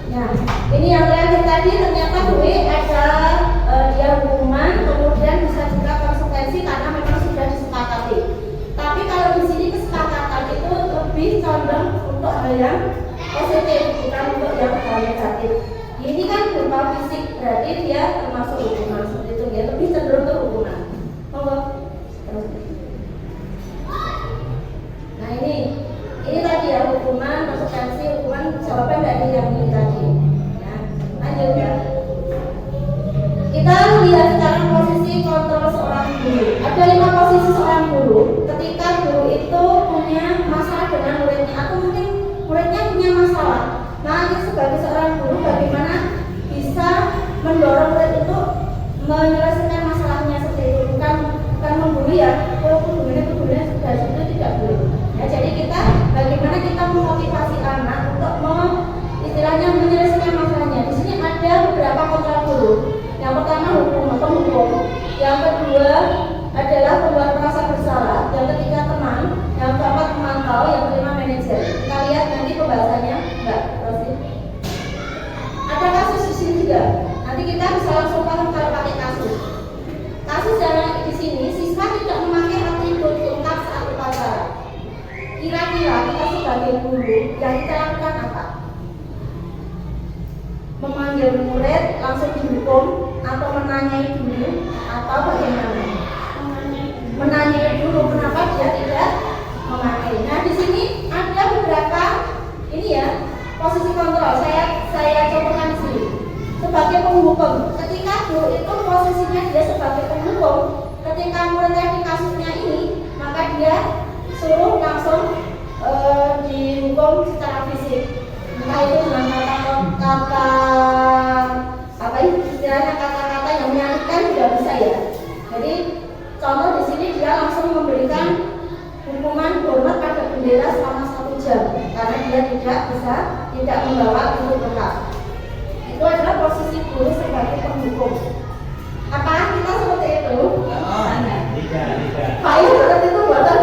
Nah, ini yang terakhir tadi ternyata Dwi ada dia hukuman, kemudian bisa juga konsekuensi karena memang sudah disepakati. Tapi kalau di sini kesepakatan itu lebih condong untuk hal yang positif, bukan untuk yang hal negatif. Ini kan berupa fisik, berarti dia termasuk hukuman seperti itu ya, lebih cenderung ke hukuman. Monggo. Nah ini tadi ya hukuman, konsekuensi, hukuman jawaban dari yang ini tadi. Ya, lanjut ya. Kita lihat sekarang posisi kontrol seorang guru. Ada 5 posisi seorang guru. Ketika guru itu punya masalah dengan muridnya atau mungkin muridnya punya masalah, nah kita sebagai seorang guru bagaimana bisa mendorong murid itu menyelesaikan masalahnya seperti itu, bukan membuli ya. Kalau gurunya sudah itu tidak boleh. Ya, jadi kita bagaimana kita memotivasi anak untuk istilahnya menyelesaikan masalahnya. Di sini ada beberapa kontrol guru. Yang pertama penghukum, yang kedua adalah pembuat merasa bersalah, yang ketiga teman, yang keempat pemantau, yang kelima manajer. Kita lihat nanti pembahasannya, Mbak Rosi. Ada kasus di sini juga. Nanti kita bisa langsung paham kalau pakai kasus. Kasus yang di sini siswa tidak memakai atribut lengkap saat upacara. Kira-kira kita sebagai guru yang kita lakukan apa? Memanggil murid langsung dihukum atau menanyai dulu atau bagaimana? Menanyai dulu kenapa dia tidak memakai. Nah di sini ada beberapa ini ya posisi kontrol. Saya contohkan di sini sebagai penghukum. Ketika guru itu posisinya dia sebagai penghukum, ketika muridnya di kasusnya ini maka dia suruh langsung dihukum secara fisik. Entah itu dengan kata-kata apa istilahnya kata-kata yang menyakitkan tidak bisa ya. Jadi contoh di sini dia langsung memberikan hukuman hormat pada bendera selama 1 jam karena dia tidak membawa untuk lengkap. Itu adalah posisi guru sebagai penghukum. Apakah kita seperti itu? Tidak. Baik seperti itu buatan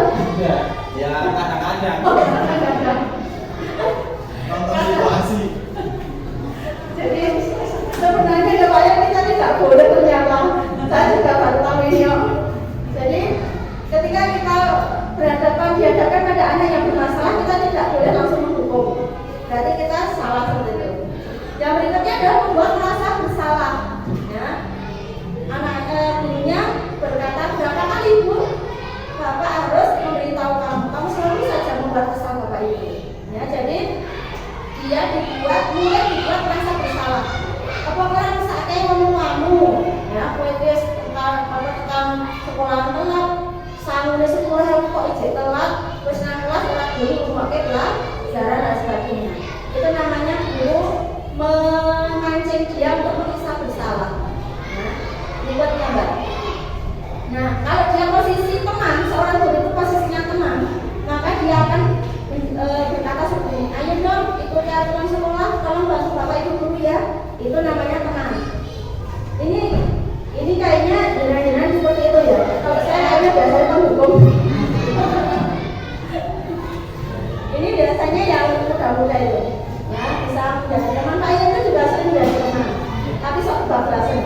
dibuat merasa bersalah. Apakah misalnya ngomong kamu, ya aku itu tekan sekolah telat, sanggup sekolah yang kok ijek telat, terus nang kelas telat dulu memakai pelajaran dan sebagainya. Itu namanya guru memancing dia untuk merasa bersalah. Nah, dibuatnya mbak. Nah, kalau dia posisi teman, seorang guru itu posisinya teman, maka dia akan berkata seperti ini, ayo dong ikuti aturan sekolah, tolong bantu bapak ibu guru ya. Itu namanya teman. Ini kayaknya jenang-jenang seperti itu ya. Kalau saya kayaknya biasanya penghukum. Ini biasanya yang muda-muda itu, ya bisa menjadi teman. Saya itu juga sering menjadi teman, tapi sok bablasan.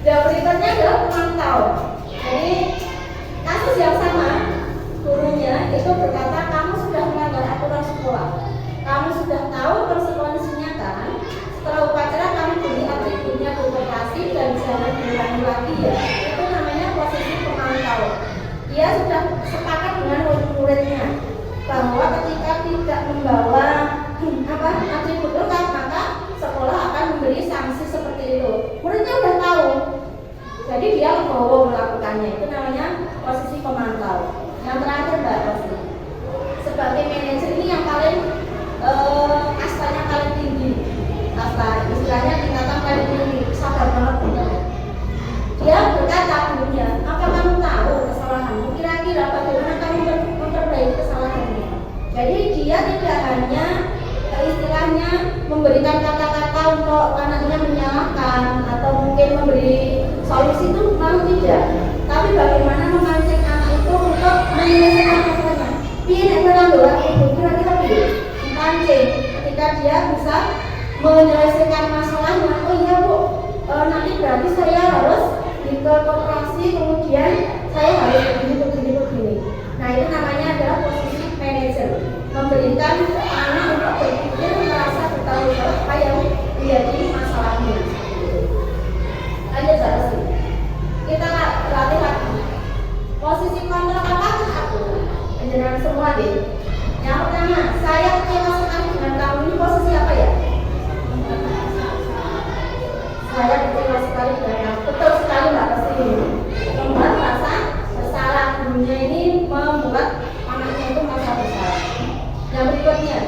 Dan berikutnya adalah pemantau. Jadi kasus yang sama, gurunya itu berkata, kamu sudah melanggar aturan sekolah. Kamu sudah tahu konsekuensinya kan? Setelah upacara kami beri atributnya beroperasi dan jangan diulangi lagi ya. Itu namanya posisi pemantau. Dia sudah sepakat dengan murid-muridnya bahwa ketika tidak membawa atribut lengkap maka sekolah akan memberi sanksi seperti itu. Muridnya sudah tahu, jadi dia legowo melakukannya. Itu namanya posisi pemantau. Yang terakhir Mbak Rosi, sebagai manajer ini yang paling kastanya paling tinggi, istilahnya tingkatan paling tinggi, sabar banget benar. Dia berkata gurunya, apa kamu tahu kesalahanmu? Kira-kira bagaimana kamu memperbaiki kesalahanmu? Jadi dia tidak hanya istilahnya memberikan kata-kata untuk anaknya menyalahkan atau mungkin memberi solusi, itu malu tidak, tapi bagaimana memancing anak itu untuk menyelesaikan masalahnya. Piye nek doa ibu kira-kira piye? Memancing ketika dia bisa menyelesaikan masalahnya. Oh iya Bu, nanti berarti saya harus ke koperasi, kemudian saya harus begini. Nah itu namanya adalah posisi manajer, memberikan anak untuk berpikir, merasa bertanggung jawab apa yang menjadi masalahnya. Lanjut terus. Kita berlatih lagi. Posisi kontrol apa aku? Penjelasan semua deh. Yang pertama, saya kecewa sekali dengan kamu. Ini posisi apa ya? Saya kecewa sekali dengan kamu. Betul sekali Mbak Rosi. Membuat rasa bersalah. Gurunya ini membuat anaknya itu merasa bersalah. Yang berikutnya,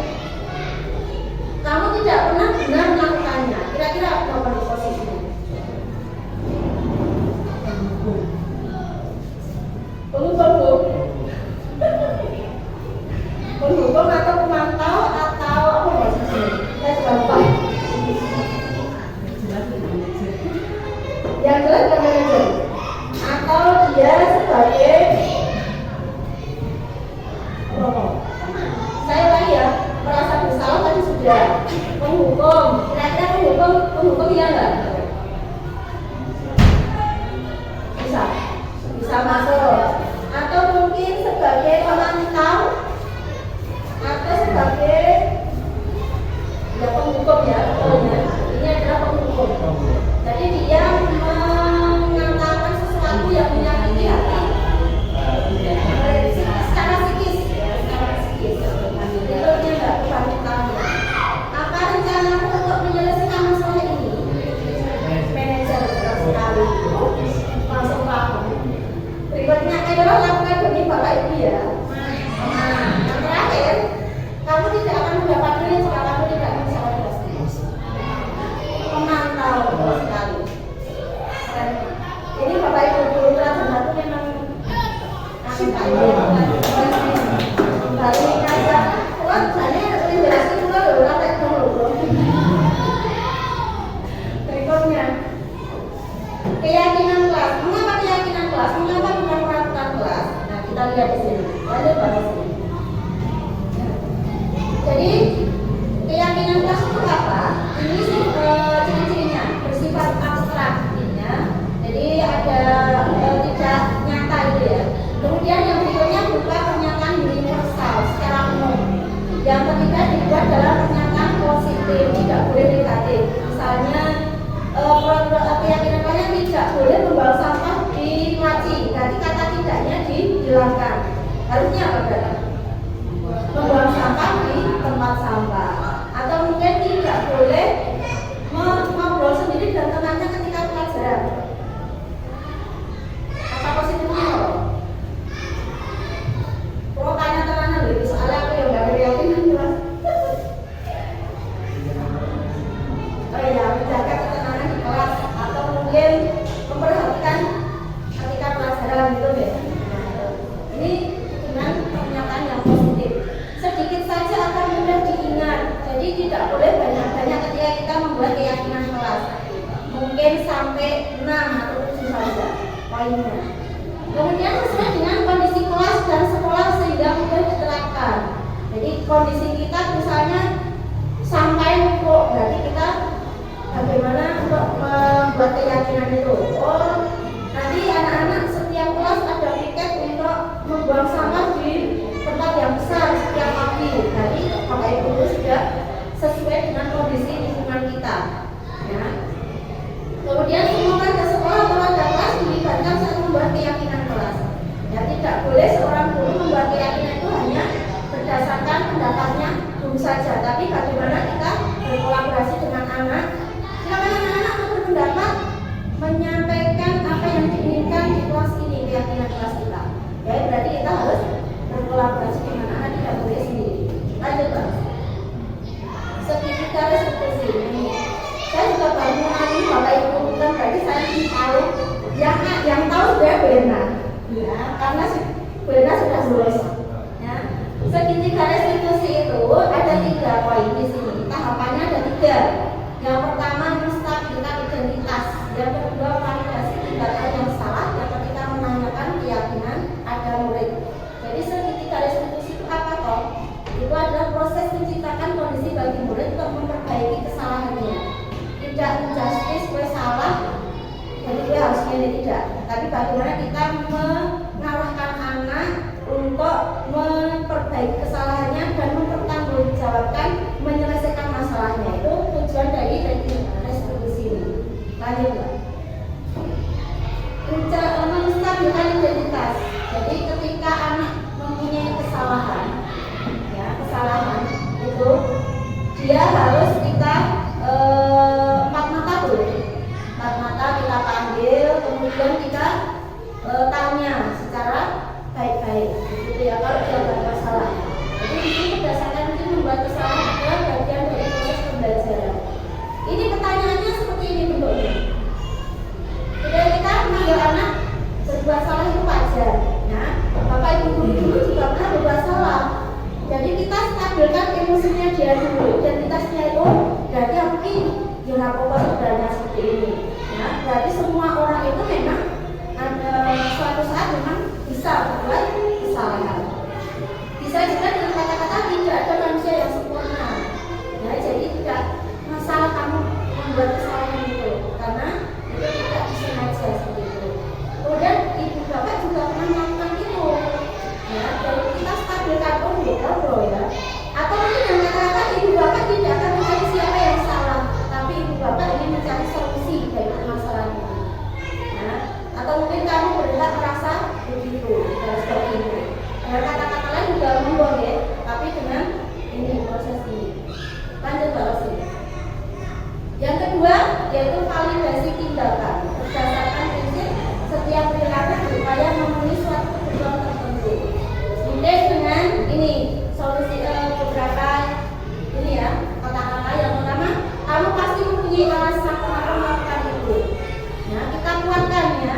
kamu tidak pernah benar melakukannya. Kira-kira apa posisinya? Penghukum atau pemantau atau apa posisinya? Saya sudah lupa. Yang jelas manajer atau dia sebagai saya lagi ya, merasa bersalah tadi sudah. Penghukum, kira-kira penghukum iya nggak? Bisa masuk. Atau mungkin sebagai pemantau atau sebagai ya penghukum ya, ini adalah penghukum. Jadi dia mengatakan sesuatu yang menyakiti hati secara psikis. Itu dia nggak berpamitannya. Apa rencanamu untuk menyelesaikan masalah ini? Manajer sekali langsung paham. Berikutnya adalah lakukan demi Bapak Ibu ya. Nah, yang terakhir, kamu tidak akan mendapat nilai jika kamu tidak bisa tugas. Pemantau sekali. Dan ini Bapak Ibu guru pelajaran satu memang asik sekali. Baru kaca, kuat jadi menjelaskan juga loh, tak dulu. Berikutnya, keyakinan kelas. Mengapa keyakinan kelas? Mengapa bukan peraturan kelas? Nah, kita lihat di sini. Lanjut bahas ini. Jadi keyakinan kelas itu apa? Ini ciri-cirinya bersifat abstrak intinya. Jadi ada tidak nyata itu ya. Kemudian yang berikutnya berupa pernyataan universal secara umum. Yang ketiga dibuat dalam pernyataan positif, tidak boleh negatif. Misalnya keyakinan kalian tidak boleh membawa sampah di laci, berarti kata tidaknya dihilangkan. Harusnya apa berarti? membuat keyakinan kelas. Mungkin sampai 6 atau 7 saja poinnya. Kemudian sesuai dengan kondisi kelas dan sekolah sehingga mudah diterapkan. Jadi kondisi kita misalnya sampai kok, berarti kita bagaimana untuk membuat keyakinan itu. Oh, nanti anak-anak setiap kelas ada piket untuk membuang sampah di tempat yang besar setiap pagi. Jadi Bapak Ibu sudah sesuai dengan kondisi lingkungan kita. Ya. Kemudian semua warga sekolah atau warga kelas dilibatkan saat membuat keyakinan kelas. Ya, tidak boleh seorang guru membuat keyakinan itu hanya berdasarkan pendapatnya guru saja, tapi bagaimana kita berkolaborasi dengan anak. Silakan anak-anak berpendapat menyampaikan apa yang diinginkan di kelas ini, keyakinan kelas kita. Ya, berarti kita harus berkolaborasi dengan anak, tidak boleh sendiri. Lanjut, Pak. Segitiga restitusi ini. Saya juga baru mengalami Bapak Ibu, bukan berarti saya tahu. Yang tahu sudah benar, ya, karena benar sudah lulus. Ya. Segitiga restitusi itu ada 3 poin di sini. Tahapannya ada 3. Yang pertama menstabilkan identitas. Yang kedua validasi tindakan yang salah. Yang ketiga menanyakan keyakinan ada murid. Jadi segitiga restitusi itu apa toh? Itu adalah proses menciptakan kondisi bagi murid untuk memperbaiki kesalahannya. Tidak menjustice gue salah, jadi gue harus milih, tidak. Tapi bagaimana kita mengarahkan anak untuk memperbaiki kesalahannya dan mempertanggungjawabkan menyelesaikan masalahnya. Itu tujuan dari restitusi ini. Lanjut, Pak. Menstabilkan identitas. Jadi ketika anak mempunyai kesalahan, ya, kesalahan itu dia harus kita 4 mata boleh. 4 mata kita panggil, kemudian kita tanya secara baik-baik, gitu ya, kalau dia ada masalah. Jadi ini berdasarkan mungkin membuat kesalahan adalah bagian dari proses pembelajaran. Ini pertanyaannya seperti ini bentuknya. Ketika kita memanggil anak berbuat salah itu wajar, ya. Bapak Ibu guru juga pernah berbuat salah. Jadi kita stabilkan emosinya dia dulu, identitasnya itu berarti mungkin ya nggak apa-apa sebenarnya seperti ini. Ya, berarti semua orang itu memang ada suatu saat memang bisa berbuat kesalahan. Bisa juga dengan kata-kata tidak ada manusia yang sempurna. Ya, jadi tidak masalah kamu membuat kesalahan itu, karena itu tidak disengaja seperti itu. Kemudian ibu bapak juga pernah melakukan itu. Ya, jadi kita stabilkan ya. Atau mungkin dengan kata-kata ibu bapak tidak akan mencari siapa yang salah, tapi ibu bapak ingin mencari solusi dari permasalahan ini. Ya, atau mungkin kamu berhak merasa begitu dan seperti itu. Dengan kata-kata lain juga ngomong ya, tapi dengan ini proses ini. Lanjut terus. Yang kedua yaitu validasi tindakan berdasarkan prinsip setiap perilaku berupaya memenuhi suatu kebutuhan tertentu. Mungkin dengan ini solusi beberapa ini ya, kata-kata yang pertama, kamu pasti mempunyai alasan kenapa melakukan itu. Ya, kita kuatkan ya.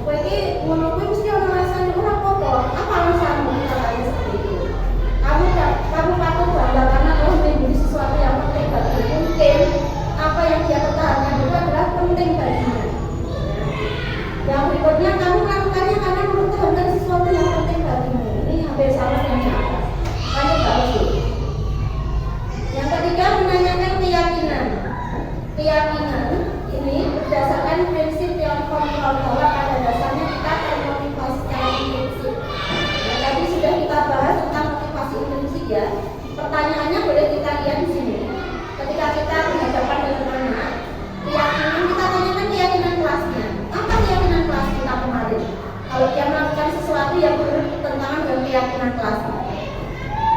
Kowe iki ngono kuwi mesti ana alasan ora apa-apa. Apa alasanmu misalnya seperti itu? Kamu patut bangga karena telah melindungi sesuatu yang penting bagimu. Mungkin apa yang dia pertahankan itu adalah penting baginya. Yang berikutnya, kamu melakukannya karena mempertahankan sesuatu yang penting bagimu. Ini hampir sama dengan yang atas. Lanjut bagus. Yang ketiga, menanyakan keyakinan. Keyakinan ini berdasarkan prinsip teori kontrol bahwa pada dasarnya kita termotivasi secara intrinsik. Ya, tadi sudah kita bahas tentang motivasi intrinsik ya. Pertanyaannya boleh kita lihat di sini. Ketika kita berhadapan dengan anak, keyakinan kita tanyakan keyakinan kelasnya. Apa keyakinan kelas kita kemarin? Kalau dia melakukan sesuatu yang bertentangan dengan keyakinan kelasnya,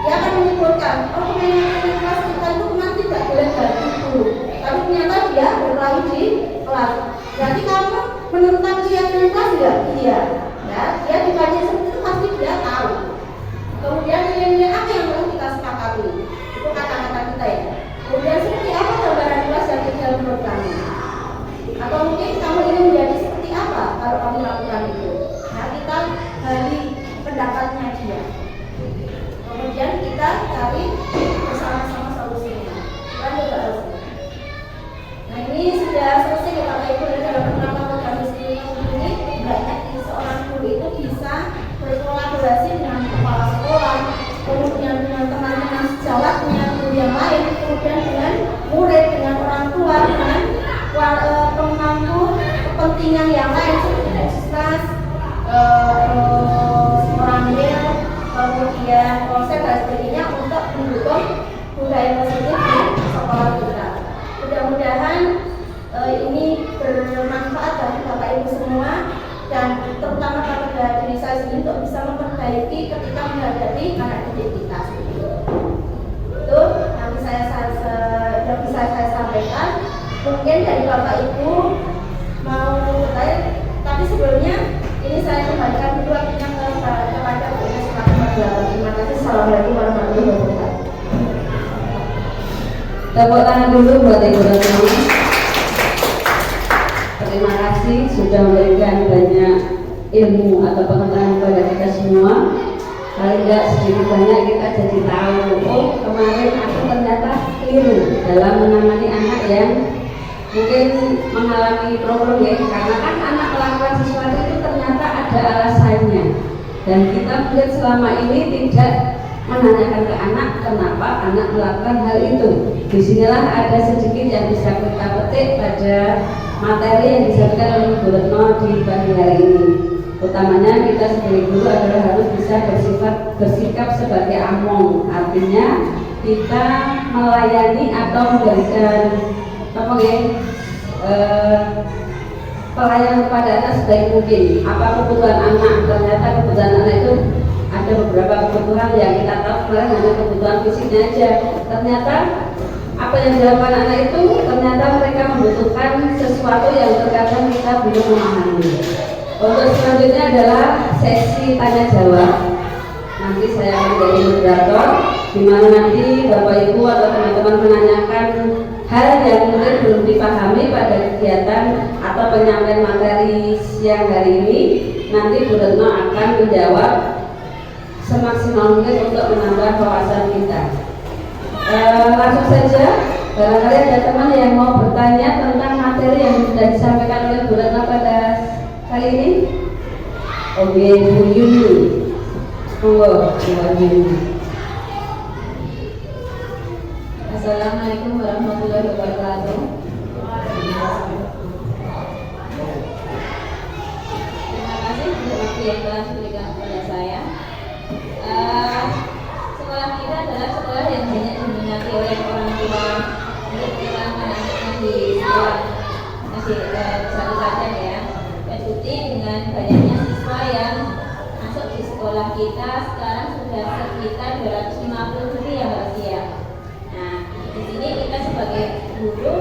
dia akan menyebutkan, oh keyakinan kelas kita itu kemarin tidak boleh begitu. Tapi ternyata dia berkelahi di kelas. Berarti kamu menentang keyakinan kelas tidak? Iya. Ya, dia dikaji seperti itu pasti dia tahu. Kemudian nilai-nilai apa yang perlu kita sepakati? Itu kata-kata kita ya. Kemudian seperti apa gambaran kelas yang ideal menurut kamu? Atau mungkin kamu ingin menjadi seperti apa kalau kamu lakukan itu? Nah, kita gali pendapatnya dia. Kemudian kita cari bersama-sama solusinya. Lanjut terus. kemudian dalam penerapan program istimewa ini banyak seorang guru itu bisa berkolaborasi dengan kepala sekolah, kemudian dengan teman-teman sejawatnya, guru yang lain, kemudian dengan murid, dengan orang tua, dengan pemangku kepentingan yang lain seperti ekstras, moramil, kemudian konsep dan sebagainya untuk mendukung budaya positif di sekolah kita. Mudah-mudahan ini bermanfaat bagi Bapak Ibu semua dan terutama pada diri saya sendiri untuk bisa memperbaiki ketika menghadapi anak didik kita. Itu nanti yang bisa saya sampaikan. Mungkin dari Bapak Ibu mau bertanya, tapi sebelumnya ini saya kembalikan dulu waktunya kepada Bu Esma. Terima kasih. Assalamualaikum warahmatullahi wabarakatuh. Tepuk tangan dulu buat Ibu Retno. Terima kasih sudah memberikan banyak ilmu atau pengetahuan kepada kita semua. Paling tidak sedikit banyak kita jadi tahu, oh kemarin aku ternyata keliru dalam menangani anak yang mungkin mengalami problem ya, karena kan anak melakukan sesuatu itu ternyata ada alasannya dan kita mungkin selama ini tidak menanyakan ke anak kenapa anak melakukan hal itu. Disinilah ada sedikit yang bisa kita petik pada materi yang disampaikan oleh Bu Retno di pagi hari ini. Utamanya kita sebagai guru adalah harus bisa bersikap sebagai among, artinya kita melayani atau memberikan pelayanan kepada anak sebaik mungkin. Apa kebutuhan anak? Ternyata kebutuhan anak itu ada beberapa kebutuhan yang kita tahu kemarin hanya kebutuhan fisiknya aja. Ternyata apa yang dilakukan anak itu ternyata mereka membutuhkan sesuatu yang terkadang kita belum memahami. Untuk selanjutnya adalah sesi tanya jawab. Nanti saya akan menjadi moderator, di mana nanti Bapak Ibu atau teman-teman menanyakan hal yang mungkin belum dipahami pada kegiatan atau penyampaian materi siang hari ini. Nanti Bu Retno akan menjawab semaksimal mungkin untuk menambah wawasan kita. Langsung saja, barangkali ada teman yang mau bertanya tentang materi yang sudah disampaikan oleh Bu Retno pada kali ini. Oke, Bu Yuni. Monggo, Bu Yuni. Assalamualaikum warahmatullahi wabarakatuh. Terima kasih untuk waktu yang telah diberikan kepada saya. Sekolah kita adalah sekolah yang banyak diminati oleh orang tua untuk anak-anaknya di sekolah masih satu saja ya. Terbukti dengan banyaknya siswa yang masuk di sekolah kita sekarang sudah sekitar 250 lebih ya Mbak Tia. Nah, di sini kita sebagai guru,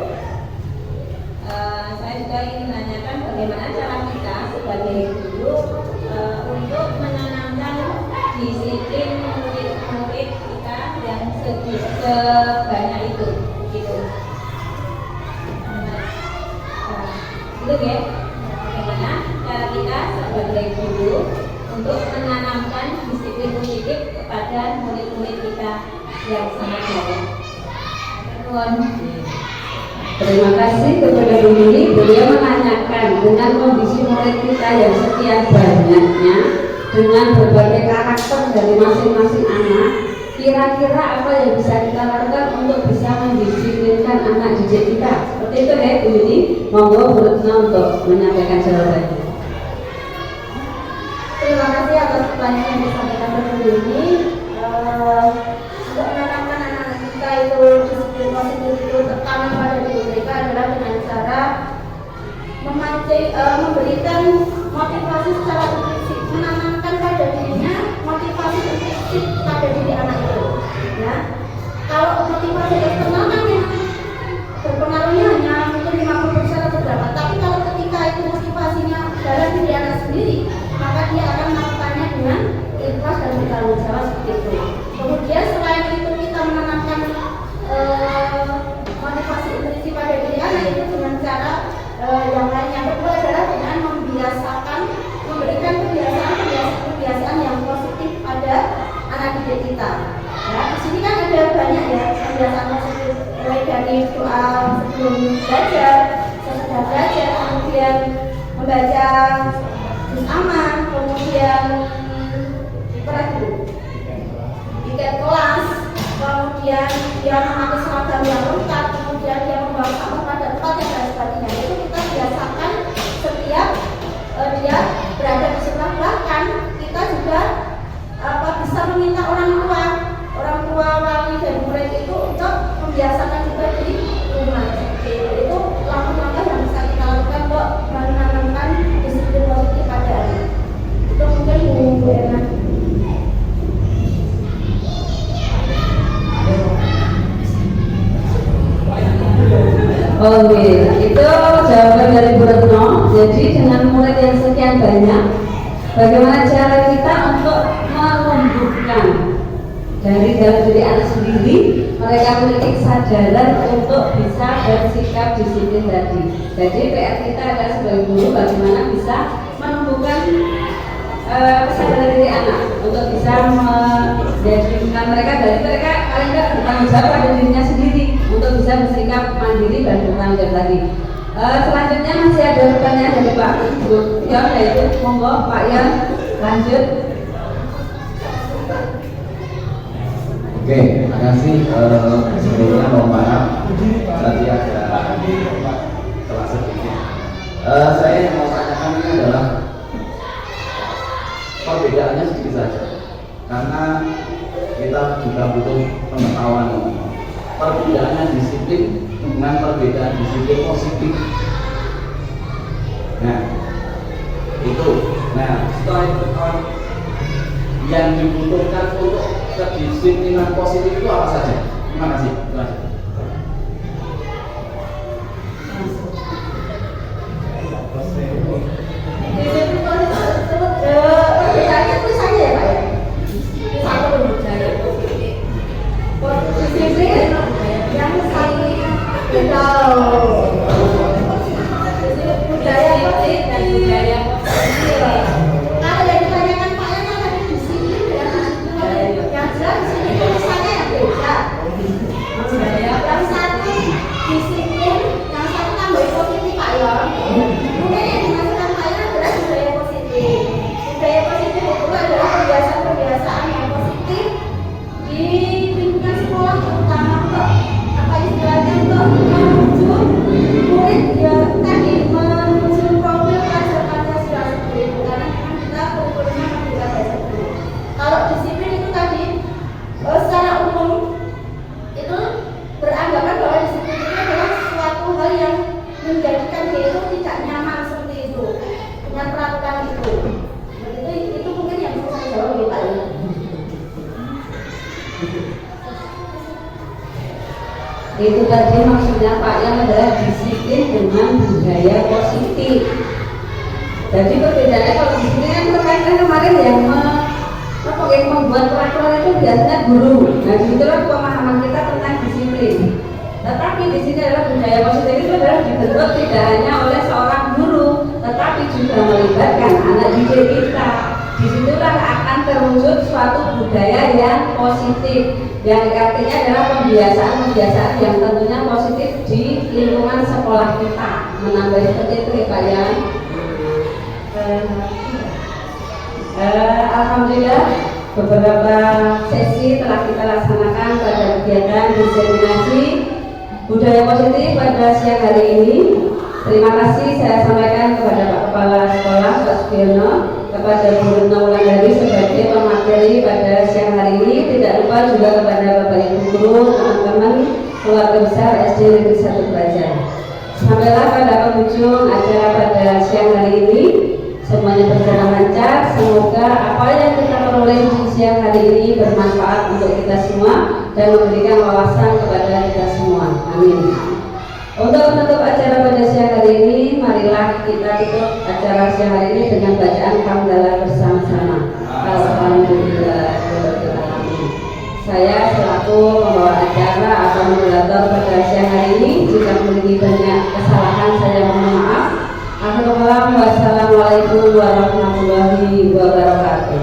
saya juga ingin menanyakan bagaimana cara kita sebagai guru untuk menanamkan disiplin murid-murid kita yang sebanyak itu, gitu. Gitu ya. Bagaimana cara kita sebagai guru untuk menanamkan disiplin positif kepada murid-murid kita yang sangat banyak. Terima kasih kepada Bu Yuni. Beliau menanyakan dengan kondisi murid kita yang sekian banyaknya, dengan berbagai karakter dari masing-masing anak, kira-kira apa yang bisa kita lakukan untuk bisa mendisiplinkan anak didik kita? Seperti itu ya Bu Yuni. Monggo Bu Retno untuk menyampaikan jawabannya. Terima kasih atas pertanyaan yang disampaikan oleh Bu Yuni. Untuk menanamkan anak-anak kita itu disiplin positif itu tertanam pada diri mereka adalah dengan cara memancing, memberikan motivasi secara implisit, menanamkan pada dirinya motivasi implisit pada diri anak itu. Ya, kalau motivasi eksternal kan yang berpengaruhnya hanya mungkin 50% atau berapa, tapi kalau ketika itu motivasinya dalam diri anak sendiri, maka dia akan melakukannya dengan ikhlas dan bertanggung jawab seperti itu. Kemudian selain itu kita menanamkan motivasi implisit pada diri anak itu dengan cara yang lain. Yang kedua adalah dengan membiasakan, memberikan kebiasaan yang positif pada anak didik kita. Ya, di sini kan ada banyak ya kebiasaan positif, mulai dari doa sebelum belajar, sudah belajar, kemudian membaca juz aman, kemudian tiket kelas, kemudian dia memakai seragam yang lengkap, kemudian dia membawa sampah pada tempat yang dan sebagainya. Itu kita biasakan setiap dia berada di sebelah belakang, kita juga bisa meminta orang tua wali dan murid itu untuk membiasakan juga di rumah. Itu langkah-langkah yang bisa kita lakukan untuk menanamkan disiplin positif pada anak. Itu mungkin Bu Erna. Oke, itu jawaban dari Bu Retno. Jadi dengan murid yang sekian banyak, bagaimana cara kita untuk menumbuhkan dari dalam diri anak sendiri, mereka memiliki kesadaran untuk bisa bersikap disiplin tadi. Jadi PR kita adalah sebagai guru bagaimana bisa menumbuhkan kesadaran diri anak untuk bisa menjadikan mereka dari mereka paling tidak bertanggung jawab pada dirinya sendiri untuk bisa bersikap mandiri dan bertanggung jawab lagi. Selanjutnya masih ada pertanyaan dari Pak Yon, yaitu monggo Pak Yon lanjut. Oke, terima kasih. Sebelumnya mohon maaf tadi ada kelas sedikit. Saya yang mau tanyakan ini adalah perbedaannya sedikit saja, karena kita juga butuh pengetahuan perbedaannya disiplin dengan perbedaan disiplin positif. Nah, itu. Nah, setelah itu yang dibutuhkan untuk kedisiplinan positif itu apa saja? Terima kasih. Disiplin positif perbedaannya tulisannya ya Pak ya? Satu disiplin yang saling tahu. Budaya positif dan budaya positif. Kalau yang ditanyakan Pak Yan kan tadi disiplin ya, yang jelas di sini tulisannya yang beda. Yang satu disiplin, yang satu tambah positif Pak Yan. Mungkin yang dimaksudkan Pak Yan adalah budaya positif. Budaya positif itu adalah kebiasaan-kebiasaan yang positif di lingkungan sekolah, terutama untuk apa istilahnya untuk menuju murid ya tadi menuju profil pelajar Pancasila seperti itu, karena memang kita kurikulumnya membuka dasar dulu. Kalau disiplin itu tadi secara umum itu beranggapan bahwa disiplin itu adalah suatu hal yang menjadikan dia itu tidak nyaman seperti itu dengan peraturan itu. Itu mungkin yang bisa saya jawab ya Pak ya. Itu tadi maksudnya Pak yang adalah disiplin dengan budaya positif. Jadi perbedaannya kalau disiplin kan terkait kemarin yang membuat peraturan itu biasanya guru. Nah disitulah pemahaman kita tentang disiplin. Tetapi di sini adalah budaya positif itu adalah dibentuk tidak hanya oleh seorang guru, tetapi juga melibatkan anak didik kita. Disitulah akan terwujud suatu budaya yang positif, yang artinya adalah pembiasaan-pembiasaan yang tentunya positif di lingkungan sekolah kita. Menambah seperti itu ya Pak Yan. Alhamdulillah beberapa sesi telah kita laksanakan pada kegiatan diseminasi budaya positif pada siang hari ini. Terima kasih saya sampaikan kepada Pak Kepala Sekolah Pak Sugiono, kepada Bu Retno Wulandari sebagai pemateri pada siang hari ini. Tidak lupa juga kepada Bapak Ibu guru, teman-teman keluarga besar SD Negeri 1 Praja. Sampailah pada penghujung acara pada siang hari ini. Semuanya berjalan lancar. Semoga apa yang kita peroleh di siang hari ini bermanfaat untuk kita semua dan memberikan wawasan kepada kita semua. Amin. Untuk menutup acara pada siang hari ini, marilah kita tutup acara siang hari ini dengan bacaan hamdalah bersama-sama. Alhamdulillah. Saya selaku pembawa acara atau moderator pada siang hari ini, jika memiliki banyak kesalahan saya mohon maaf. Wassalamualaikum warahmatullahi wabarakatuh.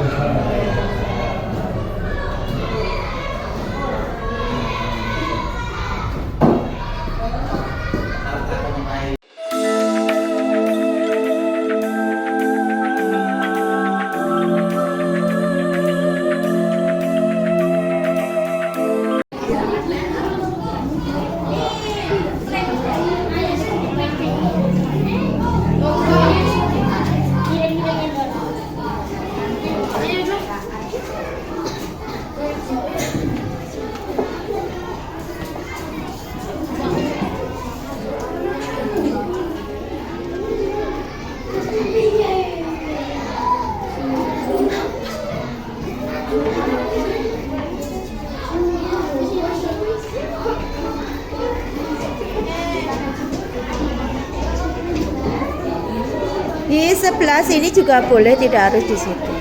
Di sebelah sini juga boleh, tidak harus di situ.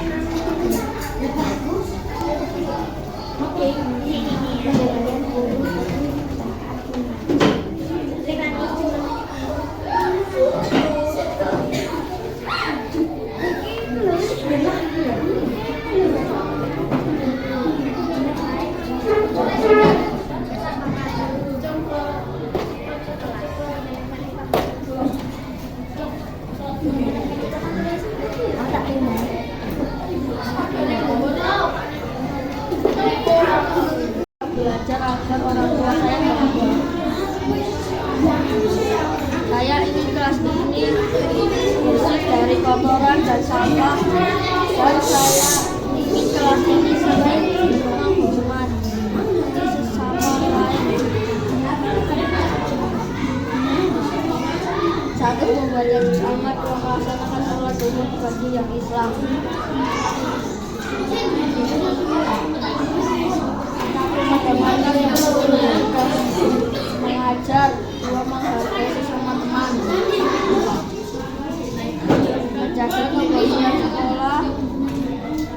Belajar agar orang tua saya bahagia. Saya ingin kelas ini bersih dari kotoran dan sampah, dan saya ingin kelas ini sering menghormati sesama lain. Satu, membaca amat melaksanakan sholat sunnah bagi yang Islam. Mendengarkan yang benar dan mengajar, dua, menghargai sesama teman, menjaga kebersihan sekolah,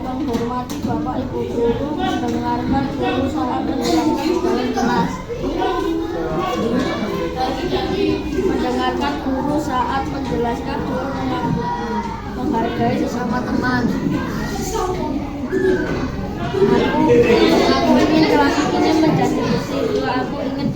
menghormati bapak ibu guru, mendengarkan guru saat menjelaskan di dalam kelas, mendengarkan guru saat menjelaskan guru, menghargai sesama teman. Aku ingin kelas ini menjadi bersih. Aku ingin